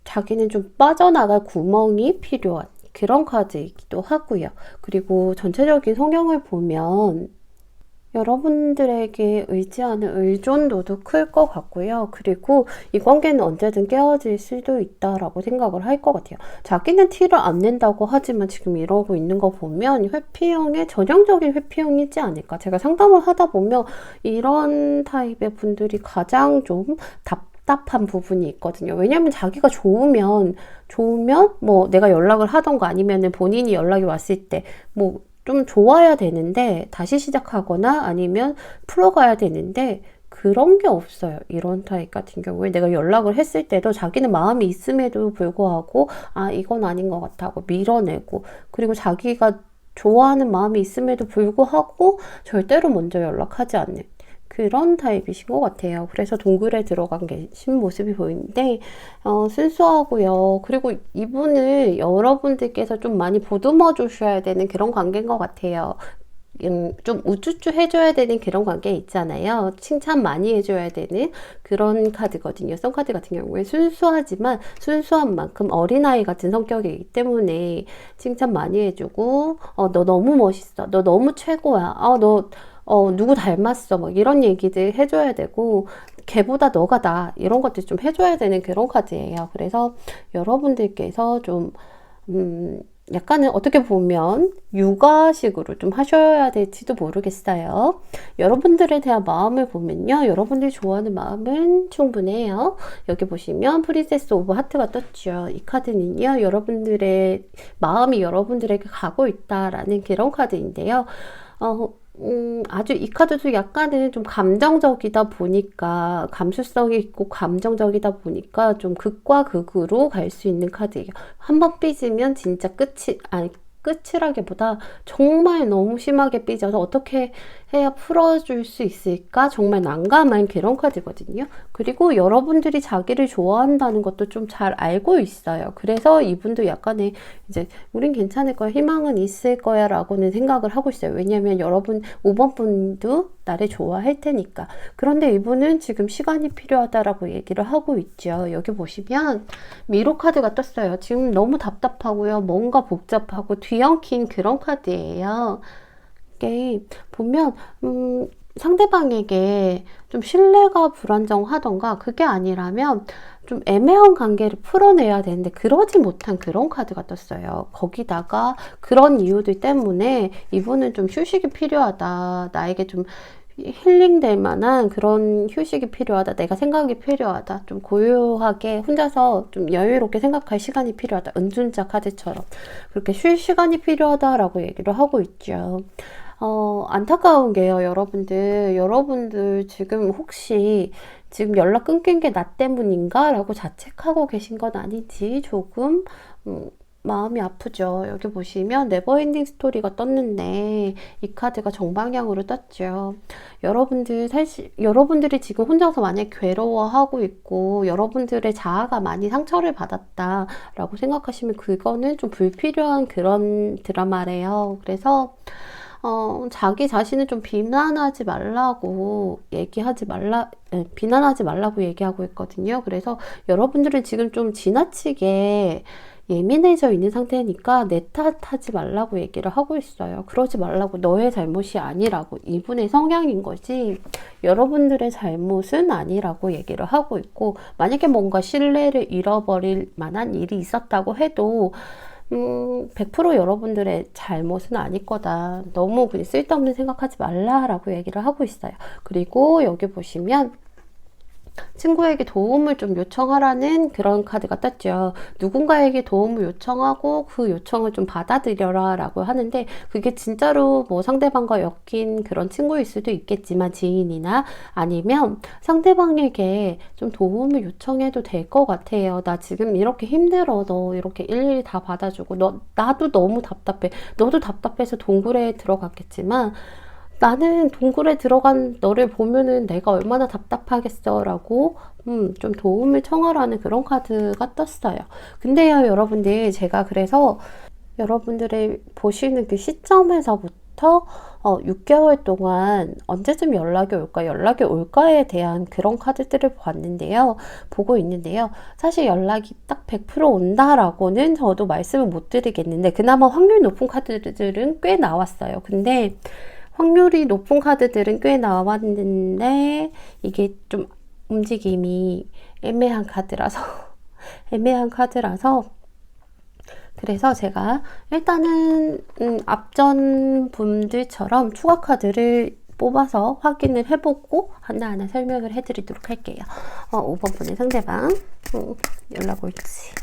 자기는 좀 빠져나갈 구멍이 필요한 그런 카드이기도 하고요. 그리고 전체적인 성향을 보면 여러분들에게 의지하는 의존도도 클 것 같고요. 그리고 이 관계는 언제든 깨어질 수도 있다라고 생각을 할 것 같아요. 자기는 티를 안 낸다고 하지만 지금 이러고 있는 거 보면 회피형의 전형적인 회피형이지 않을까. 제가 상담을 하다 보면 이런 타입의 분들이 가장 좀 답답한 부분이 있거든요. 왜냐면 자기가 좋으면 뭐 내가 연락을 하던가 아니면은 본인이 연락이 왔을 때 뭐 좀 좋아야 되는데 다시 시작하거나 아니면 풀어가야 되는데 그런 게 없어요. 이런 타입 같은 경우에 내가 연락을 했을 때도 자기는 마음이 있음에도 불구하고 이건 아닌 것 같아 하고 밀어내고, 그리고 자기가 좋아하는 마음이 있음에도 불구하고 절대로 먼저 연락하지 않는 그런 타입이신 것 같아요. 그래서 동굴에 들어간 계신 모습이 보이는데 순수하고요. 그리고 이분을 여러분들께서 좀 많이 보듬어 주셔야 되는 그런 관계인 것 같아요. 좀 우쭈쭈 해줘야 되는 그런 관계 있잖아요. 칭찬 많이 해줘야 되는 그런 카드거든요. 선카드 같은 경우에 순수하지만 순수한 만큼 어린아이 같은 성격이기 때문에 칭찬 많이 해주고 너 너무 멋있어. 너 너무 최고야. 너 누구 닮았어. 막 이런 얘기들 해줘야 되고, 걔보다 너가 나. 이런 것들 좀 해줘야 되는 그런 카드예요. 그래서 여러분들께서 좀, 약간은 어떻게 보면 육아식으로 좀 하셔야 될지도 모르겠어요. 여러분들에 대한 마음을 보면요. 여러분들이 좋아하는 마음은 충분해요. 여기 보시면 프린세스 오브 하트가 떴죠. 이 카드는요. 여러분들의 마음이 여러분들에게 가고 있다라는 그런 카드인데요. 아주 이 카드도 약간은 좀 감정적이다 보니까, 감수성이 있고 감정적이다 보니까 좀 극과 극으로 갈 수 있는 카드예요. 한번 삐지면 진짜 끝이라기보다 정말 너무 심하게 삐져서 어떻게 해야 풀어줄 수 있을까? 정말 난감한 그런 카드거든요. 그리고 여러분들이 자기를 좋아한다는 것도 좀 잘 알고 있어요. 그래서 이분도 약간의 이제 우린 괜찮을 거야, 희망은 있을 거야 라고는 생각을 하고 있어요. 왜냐면 여러분 5번 분도 나를 좋아할 테니까. 그런데 이분은 지금 시간이 필요하다라고 얘기를 하고 있죠. 여기 보시면 미로 카드가 떴어요. 지금 너무 답답하고요. 뭔가 복잡하고 뒤엉킨 그런 카드예요. 이게 보면 상대방에게 좀 신뢰가 불안정하던가, 그게 아니라면 좀 애매한 관계를 풀어내야 되는데 그러지 못한 그런 카드가 떴어요. 거기다가 그런 이유들 때문에 이분은 좀 휴식이 필요하다. 나에게 좀 힐링될 만한 그런 휴식이 필요하다. 내가 생각이 필요하다. 좀 고요하게 혼자서 좀 여유롭게 생각할 시간이 필요하다. 은둔자 카드처럼 그렇게 쉴 시간이 필요하다라고 얘기를 하고 있죠. 안타까운 게요, 여러분들 지금 혹시 지금 연락 끊긴 게 나 때문인가? 라고 자책하고 계신 건 아닌지 조금, 마음이 아프죠. 여기 보시면 네버엔딩 스토리가 떴는데 이 카드가 정방향으로 떴죠. 여러분들이 지금 혼자서 만약 괴로워하고 있고 여러분들의 자아가 많이 상처를 받았다라고 생각하시면 그거는 좀 불필요한 그런 드라마래요. 그래서 자기 자신을 좀 비난하지 말라고 비난하지 말라고 얘기하고 있거든요. 그래서 여러분들은 지금 좀 지나치게 예민해져 있는 상태니까 내 탓하지 말라고 얘기를 하고 있어요. 그러지 말라고, 너의 잘못이 아니라고. 이분의 성향인 거지 여러분들의 잘못은 아니라고 얘기를 하고 있고, 만약에 뭔가 신뢰를 잃어버릴 만한 일이 있었다고 해도 100% 여러분들의 잘못은 아닐 거다. 너무 그냥 쓸데없는 생각하지 말라라고 얘기를 하고 있어요. 그리고 여기 보시면 친구에게 도움을 좀 요청하라는 그런 카드가 떴죠. 누군가에게 도움을 요청하고 그 요청을 좀 받아들여라 라고 하는데, 그게 진짜로 뭐 상대방과 엮인 그런 친구일 수도 있겠지만, 지인이나 아니면 상대방에게 좀 도움을 요청해도 될 것 같아요. 나 지금 이렇게 힘들어. 너 이렇게 일일이 다 받아주고, 나도 너무 답답해. 너도 답답해서 동굴에 들어갔겠지만, 나는 동굴에 들어간 너를 보면은 내가 얼마나 답답하겠어 라고 좀 도움을 청하라는 그런 카드가 떴어요. 근데요, 여러분들, 제가 그래서 여러분들의 보시는 그 시점에서부터 6개월 동안 언제쯤 연락이 올까에 대한 그런 카드들을 보고 있는데요. 사실 연락이 딱 100% 온다라고는 저도 말씀을 못 드리겠는데, 그나마 확률 높은 카드들은 꽤 나왔어요. 근데 확률이 높은 카드들은 꽤 나왔는데, 이게 좀 움직임이 애매한 카드라서 그래서 제가 일단은 앞전 분들처럼 추가 카드를 뽑아서 확인을 해보고 하나하나 설명을 해드리도록 할게요. 5번 분의 상대방 연락 올지.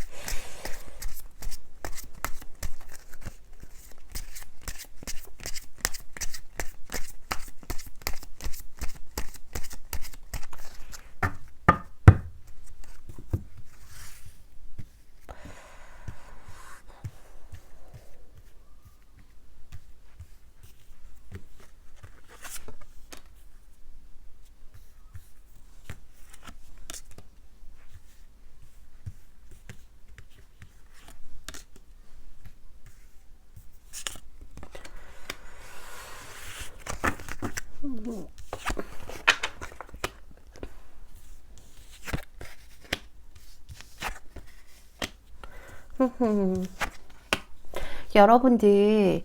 여러분들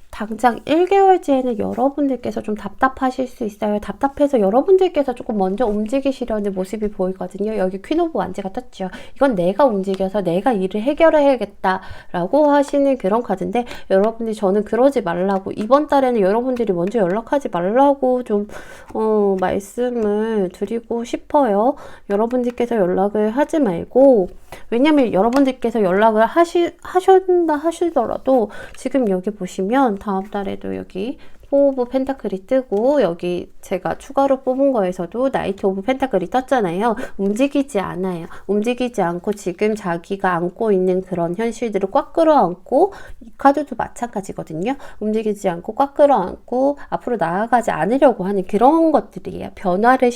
당장 1개월째에는 여러분들께서 좀 답답하실 수 있어요. 답답해서 여러분들께서 조금 먼저 움직이시려는 모습이 보이거든요. 여기 퀸 오브 완지가 떴죠. 이건 내가 움직여서 내가 일을 해결해야겠다라고 하시는 그런 카드인데, 여러분들이 저는 그러지 말라고, 이번 달에는 여러분들이 먼저 연락하지 말라고 좀 말씀을 드리고 싶어요. 여러분들께서 연락을 하지 말고, 왜냐면 여러분들께서 연락을 하신다 하시더라도 지금 여기 보시면 다음 달에도 여기 4 오브 펜타클이 뜨고, 여기 제가 추가로 뽑은 거에서도 나이트 오브 펜타클이 떴잖아요. 움직이지 않아요. 움직이지 않고 지금 자기가 안고 있는 그런 현실들을 꽉 끌어안고, 이 카드도 마찬가지거든요. 움직이지 않고 꽉 끌어안고 앞으로 나아가지 않으려고 하는 그런 것들이에요. 변화를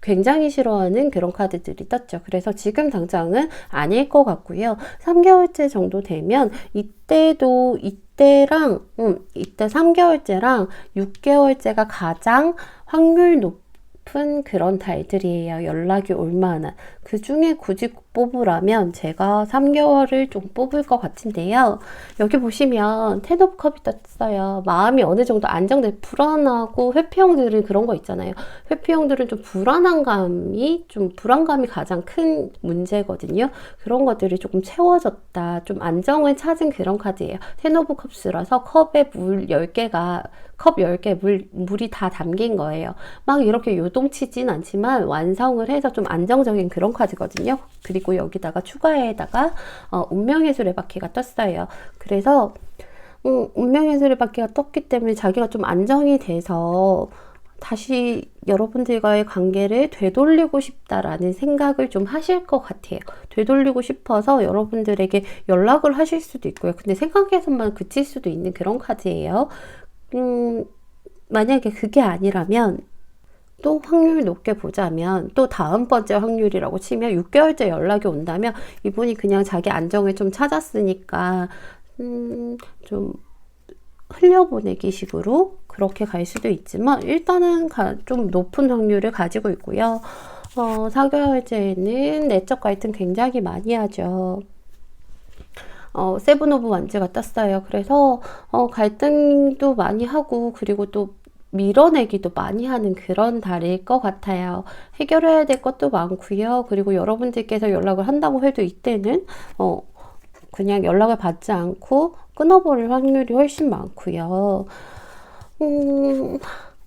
굉장히 싫어하는 그런 카드들이 떴죠. 그래서 지금 당장은 아닐 것 같고요. 3개월째 정도 되면 이때 3개월째랑 6개월째가 가장 확률 높은 그런 달들이에요. 연락이 올 만한. 그 중에 굳이 뽑으라면 제가 3개월을 좀 뽑을 것 같은데요. 여기 보시면 10 오브 컵이 떴어요. 마음이 어느 정도 안정돼. 불안하고, 회피형들은 그런 거 있잖아요. 회피형들은 좀 불안감이 가장 큰 문제거든요. 그런 것들이 조금 채워졌다, 좀 안정을 찾은 그런 카드예요. 10 오브 컵스라서 컵에 컵 10개 물이 다 담긴 거예요. 막 이렇게 요동치진 않지만 완성을 해서 좀 안정적인 그런 카드거든요. 그리고 여기다가 추가에다가 운명의 수레바퀴가 떴어요. 그래서 운명의 수레바퀴가 떴기 때문에 자기가 좀 안정이 돼서 다시 여러분들과의 관계를 되돌리고 싶다라는 생각을 좀 하실 것 같아요. 되돌리고 싶어서 여러분들에게 연락을 하실 수도 있고요. 근데 생각에서만 그칠 수도 있는 그런 카드예요. 만약에 그게 아니라면, 또 확률 높게 보자면, 또 다음 번째 확률이라고 치면 6개월째 연락이 온다면, 이분이 그냥 자기 안정을 좀 찾았으니까 좀 흘려보내기 식으로 그렇게 갈 수도 있지만 일단은 좀 높은 확률을 가지고 있고요. 4개월째에는 내적 갈등 굉장히 많이 하죠. 세븐 오브 완즈가 떴어요. 그래서 갈등도 많이 하고 그리고 또 밀어내기도 많이 하는 그런 달일 것 같아요. 해결해야 될 것도 많고요. 그리고 여러분들께서 연락을 한다고 해도 이때는 그냥 연락을 받지 않고 끊어버릴 확률이 훨씬 많고요.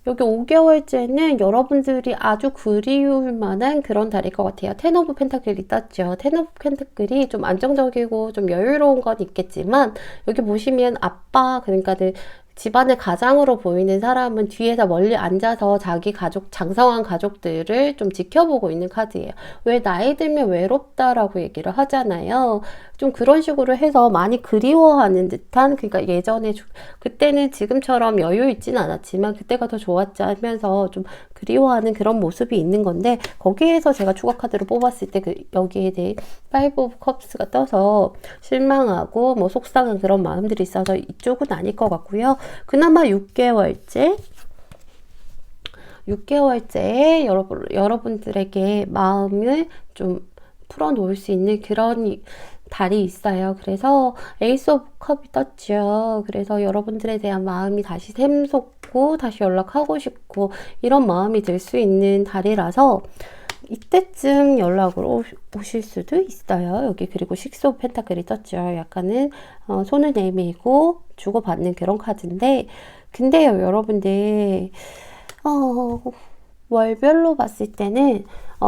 여기 5개월째는 여러분들이 아주 그리울 만한 그런 달일 것 같아요. 텐 오브 펜타클이 떴죠. 텐 오브 펜타클이 좀 안정적이고 좀 여유로운 건 있겠지만 여기 보시면 아빠, 그러니까 집안의 가장으로 보이는 사람은 뒤에서 멀리 앉아서 자기 가족, 장성한 가족들을 좀 지켜보고 있는 카드예요. 왜 나이 들면 외롭다라고 얘기를 하잖아요. 좀 그런 식으로 해서 많이 그리워하는 듯한, 그러니까 예전에 그때는 지금처럼 여유 있진 않았지만 그때가 더 좋았지 하면서 좀 그리워하는 그런 모습이 있는 건데, 거기에서 제가 추가 카드를 뽑았을 때 여기에 대해 파이브 오브 컵스가 떠서 실망하고 뭐 속상한 그런 마음들이 있어서 이쪽은 아닐 것 같고요. 그나마 6개월째에 여러분들에게 마음을 좀 풀어놓을 수 있는 그런 달이 있어요. 그래서 에이스 오브 컵이 떴죠. 그래서 여러분들에 대한 마음이 다시 샘솟고 다시 연락하고 싶고 이런 마음이 들 수 있는 달이라서 이때쯤 연락을 오실 수도 있어요. 여기 그리고 식스 오브 펜타클이 떴죠. 약간은 손을 내밀고 주고받는 그런 카드인데, 근데요 여러분들 월별로 봤을 때는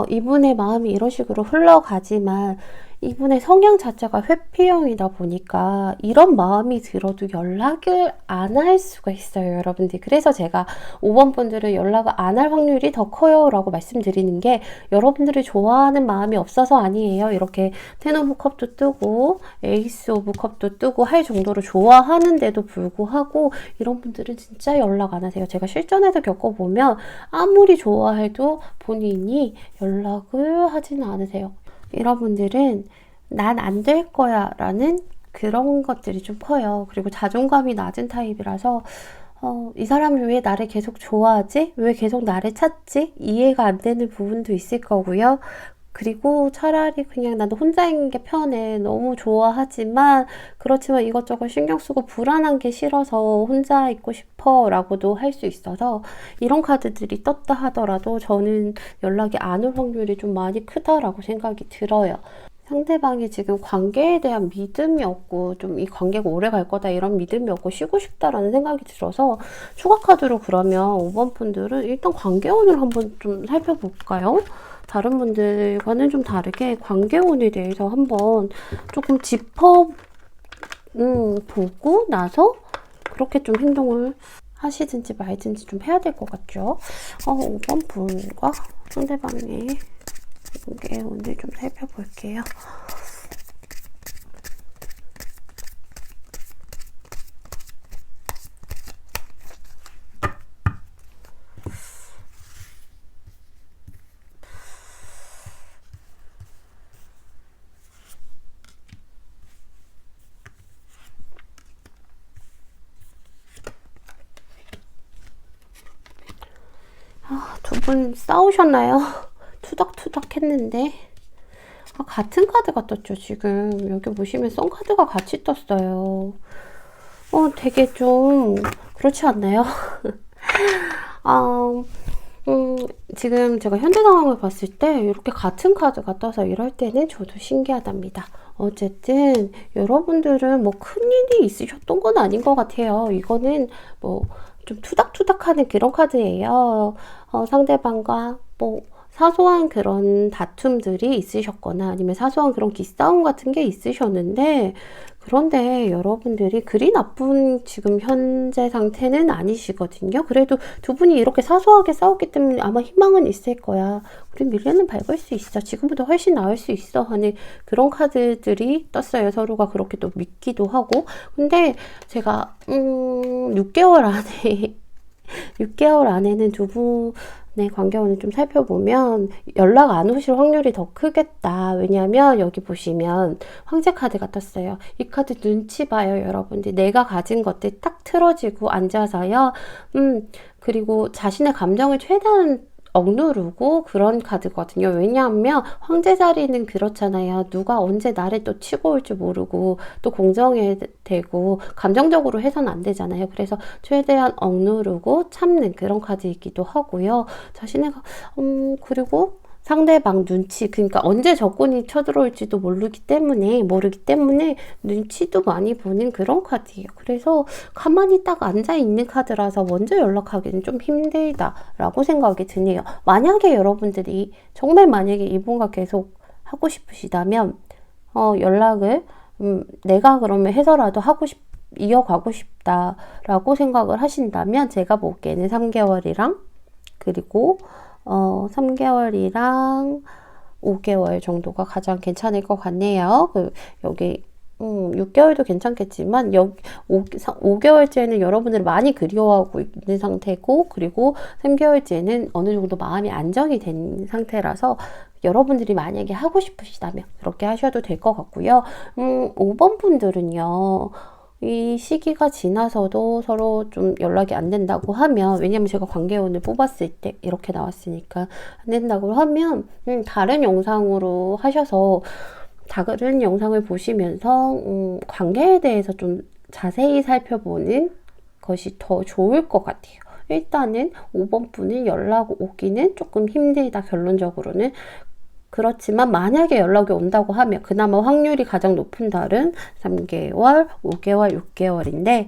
이분의 마음이 이런 식으로 흘러가지만 이분의 성향 자체가 회피형이다 보니까 이런 마음이 들어도 연락을 안 할 수가 있어요, 여러분들. 그래서 제가 5번 분들은 연락을 안 할 확률이 더 커요 라고 말씀드리는 게, 여러분들이 좋아하는 마음이 없어서 아니에요. 이렇게 텐 오브 컵도 뜨고 에이스 오브 컵도 뜨고 할 정도로 좋아하는데도 불구하고 이런 분들은 진짜 연락 안 하세요. 제가 실전에서 겪어보면 아무리 좋아해도 본인이 연락을 하지는 않으세요. 여러분들은 난 안 될 거야 라는 그런 것들이 좀 커요. 그리고 자존감이 낮은 타입이라서 이 사람이 왜 나를 계속 좋아하지? 왜 계속 나를 찾지? 이해가 안 되는 부분도 있을 거고요. 그리고 차라리 그냥 나도 혼자 있는 게 편해. 너무 좋아하지만 그렇지만 이것저것 신경 쓰고 불안한 게 싫어서 혼자 있고 싶어 라고도 할 수 있어서, 이런 카드들이 떴다 하더라도 저는 연락이 안 올 확률이 좀 많이 크다라고 생각이 들어요. 상대방이 지금 관계에 대한 믿음이 없고 좀 이 관계가 오래 갈 거다 이런 믿음이 없고 쉬고 싶다라는 생각이 들어서, 추가 카드로 그러면 5번 분들은 일단 관계운을 한번 좀 살펴볼까요? 다른 분들과는 좀 다르게 관계운에 대해서 한번 조금 보고 나서 그렇게 좀 행동을 하시든지 말든지 좀 해야 될 것 같죠? 5번 분과 상대방의 관계운을 좀 살펴볼게요. 두 분 싸우셨나요? 투닥투닥 했는데 같은 카드가 떴죠. 지금 여기 보시면 썬 카드가 같이 떴어요. 되게 좀 그렇지 않나요? 지금 제가 현재 상황을 봤을 때 이렇게 같은 카드가 떠서 이럴 때는 저도 신기하답니다. 어쨌든 여러분들은 뭐 큰일이 있으셨던 건 아닌 것 같아요. 이거는 뭐 좀 투닥투닥하는 그런 카드예요. 상대방과 뭐 사소한 그런 다툼들이 있으셨거나 아니면 사소한 그런 기싸움 같은 게 있으셨는데, 그런데 여러분들이 그리 나쁜 지금 현재 상태는 아니시거든요. 그래도 두 분이 이렇게 사소하게 싸웠기 때문에 아마 희망은 있을 거야. 우리 미래는 밝을 수 있어. 지금보다 훨씬 나을 수 있어 하는 그런 카드들이 떴어요. 서로가 그렇게 또 믿기도 하고. 근데 제가 6개월 안에 6개월 안에는 두 네, 관계운을 좀 살펴보면 연락 안 오실 확률이 더 크겠다. 왜냐하면 여기 보시면 황제 카드가 떴어요. 이 카드 눈치 봐요, 여러분들. 내가 가진 것들 딱 틀어지고 앉아서요. 그리고 자신의 감정을 최대한 억누르고 그런 카드거든요. 왜냐하면 황제 자리는 그렇잖아요. 누가 언제 나를 또 치고 올지 모르고 또 공정해야 되고 감정적으로 해서는 안 되잖아요. 그래서 최대한 억누르고 참는 그런 카드이기도 하고요. 자신의 그리고 상대방 눈치, 그러니까 언제 적군이 쳐들어올지도 모르기 때문에 눈치도 많이 보는 그런 카드예요. 그래서 가만히 딱 앉아있는 카드라서 먼저 연락하기는 좀 힘들다라고 생각이 드네요. 만약에 여러분들이 정말 만약에 이분과 계속 하고 싶으시다면 연락을 내가 그러면 해서라도 이어가고 싶다라고 생각을 하신다면 제가 보기에는 3개월이랑 그리고 3개월이랑 5개월 정도가 가장 괜찮을 것 같네요. 여기 6개월도 괜찮겠지만 5개월째는 여러분을 많이 그리워하고 있는 상태고, 그리고 3개월째는 어느 정도 마음이 안정이 된 상태라서 여러분들이 만약에 하고 싶으시다면 그렇게 하셔도 될 것 같고요. 5번 분들은요. 이 시기가 지나서도 서로 좀 연락이 안 된다고 하면, 왜냐면 제가 관계운을 뽑았을 때 이렇게 나왔으니까 안 된다고 하면 다른 영상으로 하셔서 다른 영상을 보시면서 관계에 대해서 좀 자세히 살펴보는 것이 더 좋을 것 같아요. 일단은 5번 분은 연락 오기는 조금 힘들다, 결론적으로는. 그렇지만 만약에 연락이 온다고 하면 그나마 확률이 가장 높은 달은 3개월, 5개월, 6개월인데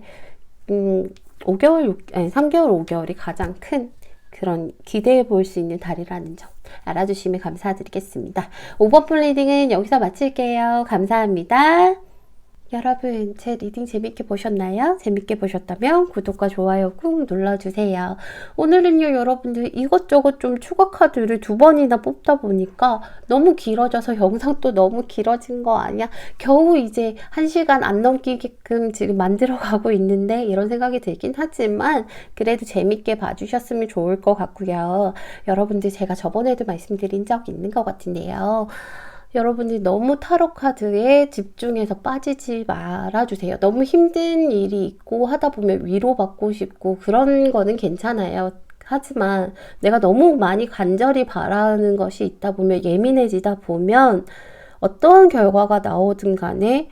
3개월, 5개월이 가장 큰 그런 기대해 볼 수 있는 달이라는 점 알아주시면 감사드리겠습니다. 5번 분 리딩은 여기서 마칠게요. 감사합니다. 여러분, 제 리딩 재밌게 보셨나요? 재밌게 보셨다면 구독과 좋아요 꾹 눌러주세요. 오늘은요, 여러분들 이것저것 좀 추가 카드를 2번이나 뽑다 보니까 너무 길어져서 영상도 너무 길어진 거 아니야? 겨우 이제 1시간 안 넘기게끔 지금 만들어가고 있는데 이런 생각이 들긴 하지만 그래도 재밌게 봐주셨으면 좋을 것 같고요. 여러분들 제가 저번에도 말씀드린 적 있는 것 같은데요. 여러분들이 너무 타로 카드에 집중해서 빠지지 말아주세요. 너무 힘든 일이 있고 하다 보면 위로받고 싶고 그런 거는 괜찮아요. 하지만 내가 너무 많이 간절히 바라는 것이 있다 보면, 예민해지다 보면 어떠한 결과가 나오든 간에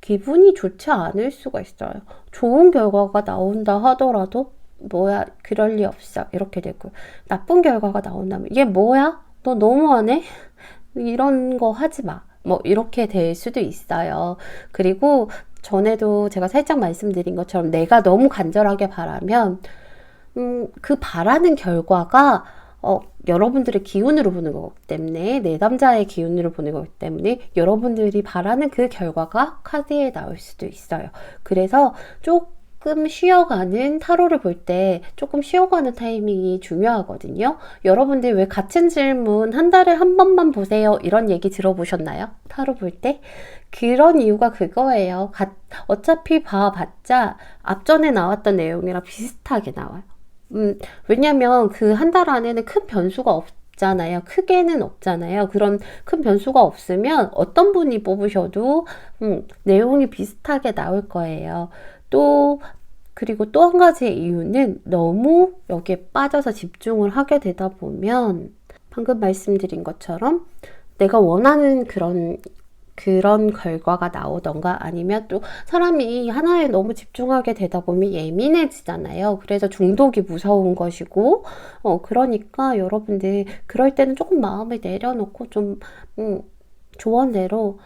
기분이 좋지 않을 수가 있어요. 좋은 결과가 나온다 하더라도 뭐야, 그럴 리 없어, 이렇게 되고, 나쁜 결과가 나온다면 얘 뭐야? 너 너무하네? 이런 거 하지 마. 뭐 이렇게 될 수도 있어요. 그리고 전에도 제가 살짝 말씀드린 것처럼 내가 너무 간절하게 바라면 그 바라는 결과가 여러분들의 기운으로 보는 거기 때문에, 내담자의 기운으로 보는 거기 때문에 여러분들이 바라는 그 결과가 카드에 나올 수도 있어요. 그래서 조금 쉬어가는, 타로를 볼 때 조금 쉬어가는 타이밍이 중요하거든요. 여러분들 왜 같은 질문 한 달에 한 번만 보세요 이런 얘기 들어보셨나요? 타로 볼 때? 그런 이유가 그거예요. 어차피 봐봤자 앞전에 나왔던 내용이랑 비슷하게 나와요. 왜냐면 그 한 달 안에는 큰 변수가 없잖아요. 크게는 없잖아요. 그런 큰 변수가 없으면 어떤 분이 뽑으셔도 내용이 비슷하게 나올 거예요. 그리고 또 한 가지의 이유는 너무 여기에 빠져서 집중을 하게 되다 보면 방금 말씀드린 것처럼 내가 원하는 그런 결과가 나오던가, 아니면 또 사람이 하나에 너무 집중하게 되다 보면 예민해지잖아요. 그래서 중독이 무서운 것이고, 그러니까 여러분들 그럴 때는 조금 마음을 내려놓고 좀 조언대로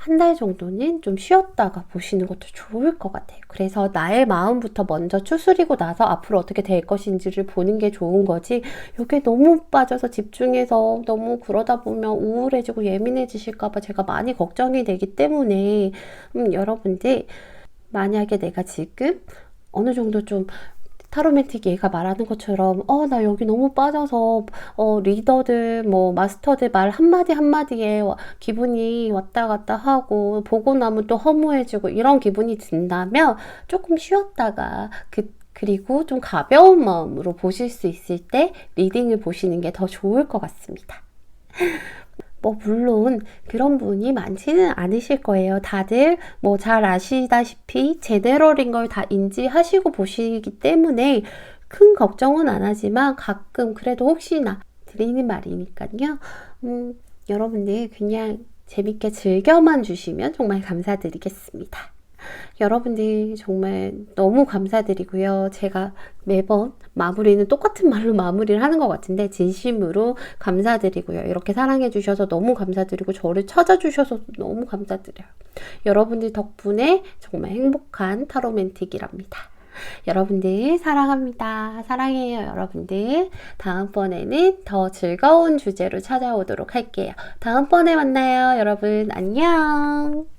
한 달 정도는 좀 쉬었다가 보시는 것도 좋을 것 같아요. 그래서 나의 마음부터 먼저 추스리고 나서 앞으로 어떻게 될 것인지를 보는 게 좋은 거지, 여기에 너무 빠져서 집중해서 너무 그러다 보면 우울해지고 예민해지실까봐 제가 많이 걱정이 되기 때문에 여러분들, 만약에 내가 지금 어느 정도 좀 타로맨틱 얘가 말하는 것처럼 나 여기 너무 빠져서 리더들 뭐 마스터들 말 한마디 한마디에 기분이 왔다 갔다 하고 보고 나면 또 허무해지고 이런 기분이 든다면 조금 쉬었다가 그리고 좀 가벼운 마음으로 보실 수 있을 때 리딩을 보시는 게 더 좋을 것 같습니다. 뭐 물론 그런 분이 많지는 않으실 거예요. 다들 뭐 잘 아시다시피 제네럴인 걸 다 인지하시고 보시기 때문에 큰 걱정은 안 하지만 가끔 그래도 혹시나 드리는 말이니까요. 여러분들 그냥 재밌게 즐겨만 주시면 정말 감사드리겠습니다. 여러분들 정말 너무 감사드리고요. 제가 매번 마무리는 똑같은 말로 마무리를 하는 것 같은데 진심으로 감사드리고요. 이렇게 사랑해 주셔서 너무 감사드리고 저를 찾아주셔서 너무 감사드려요. 여러분들 덕분에 정말 행복한 타로맨틱이랍니다. 여러분들 사랑합니다. 사랑해요, 여러분들. 다음번에는 더 즐거운 주제로 찾아오도록 할게요. 다음번에 만나요, 여러분. 안녕.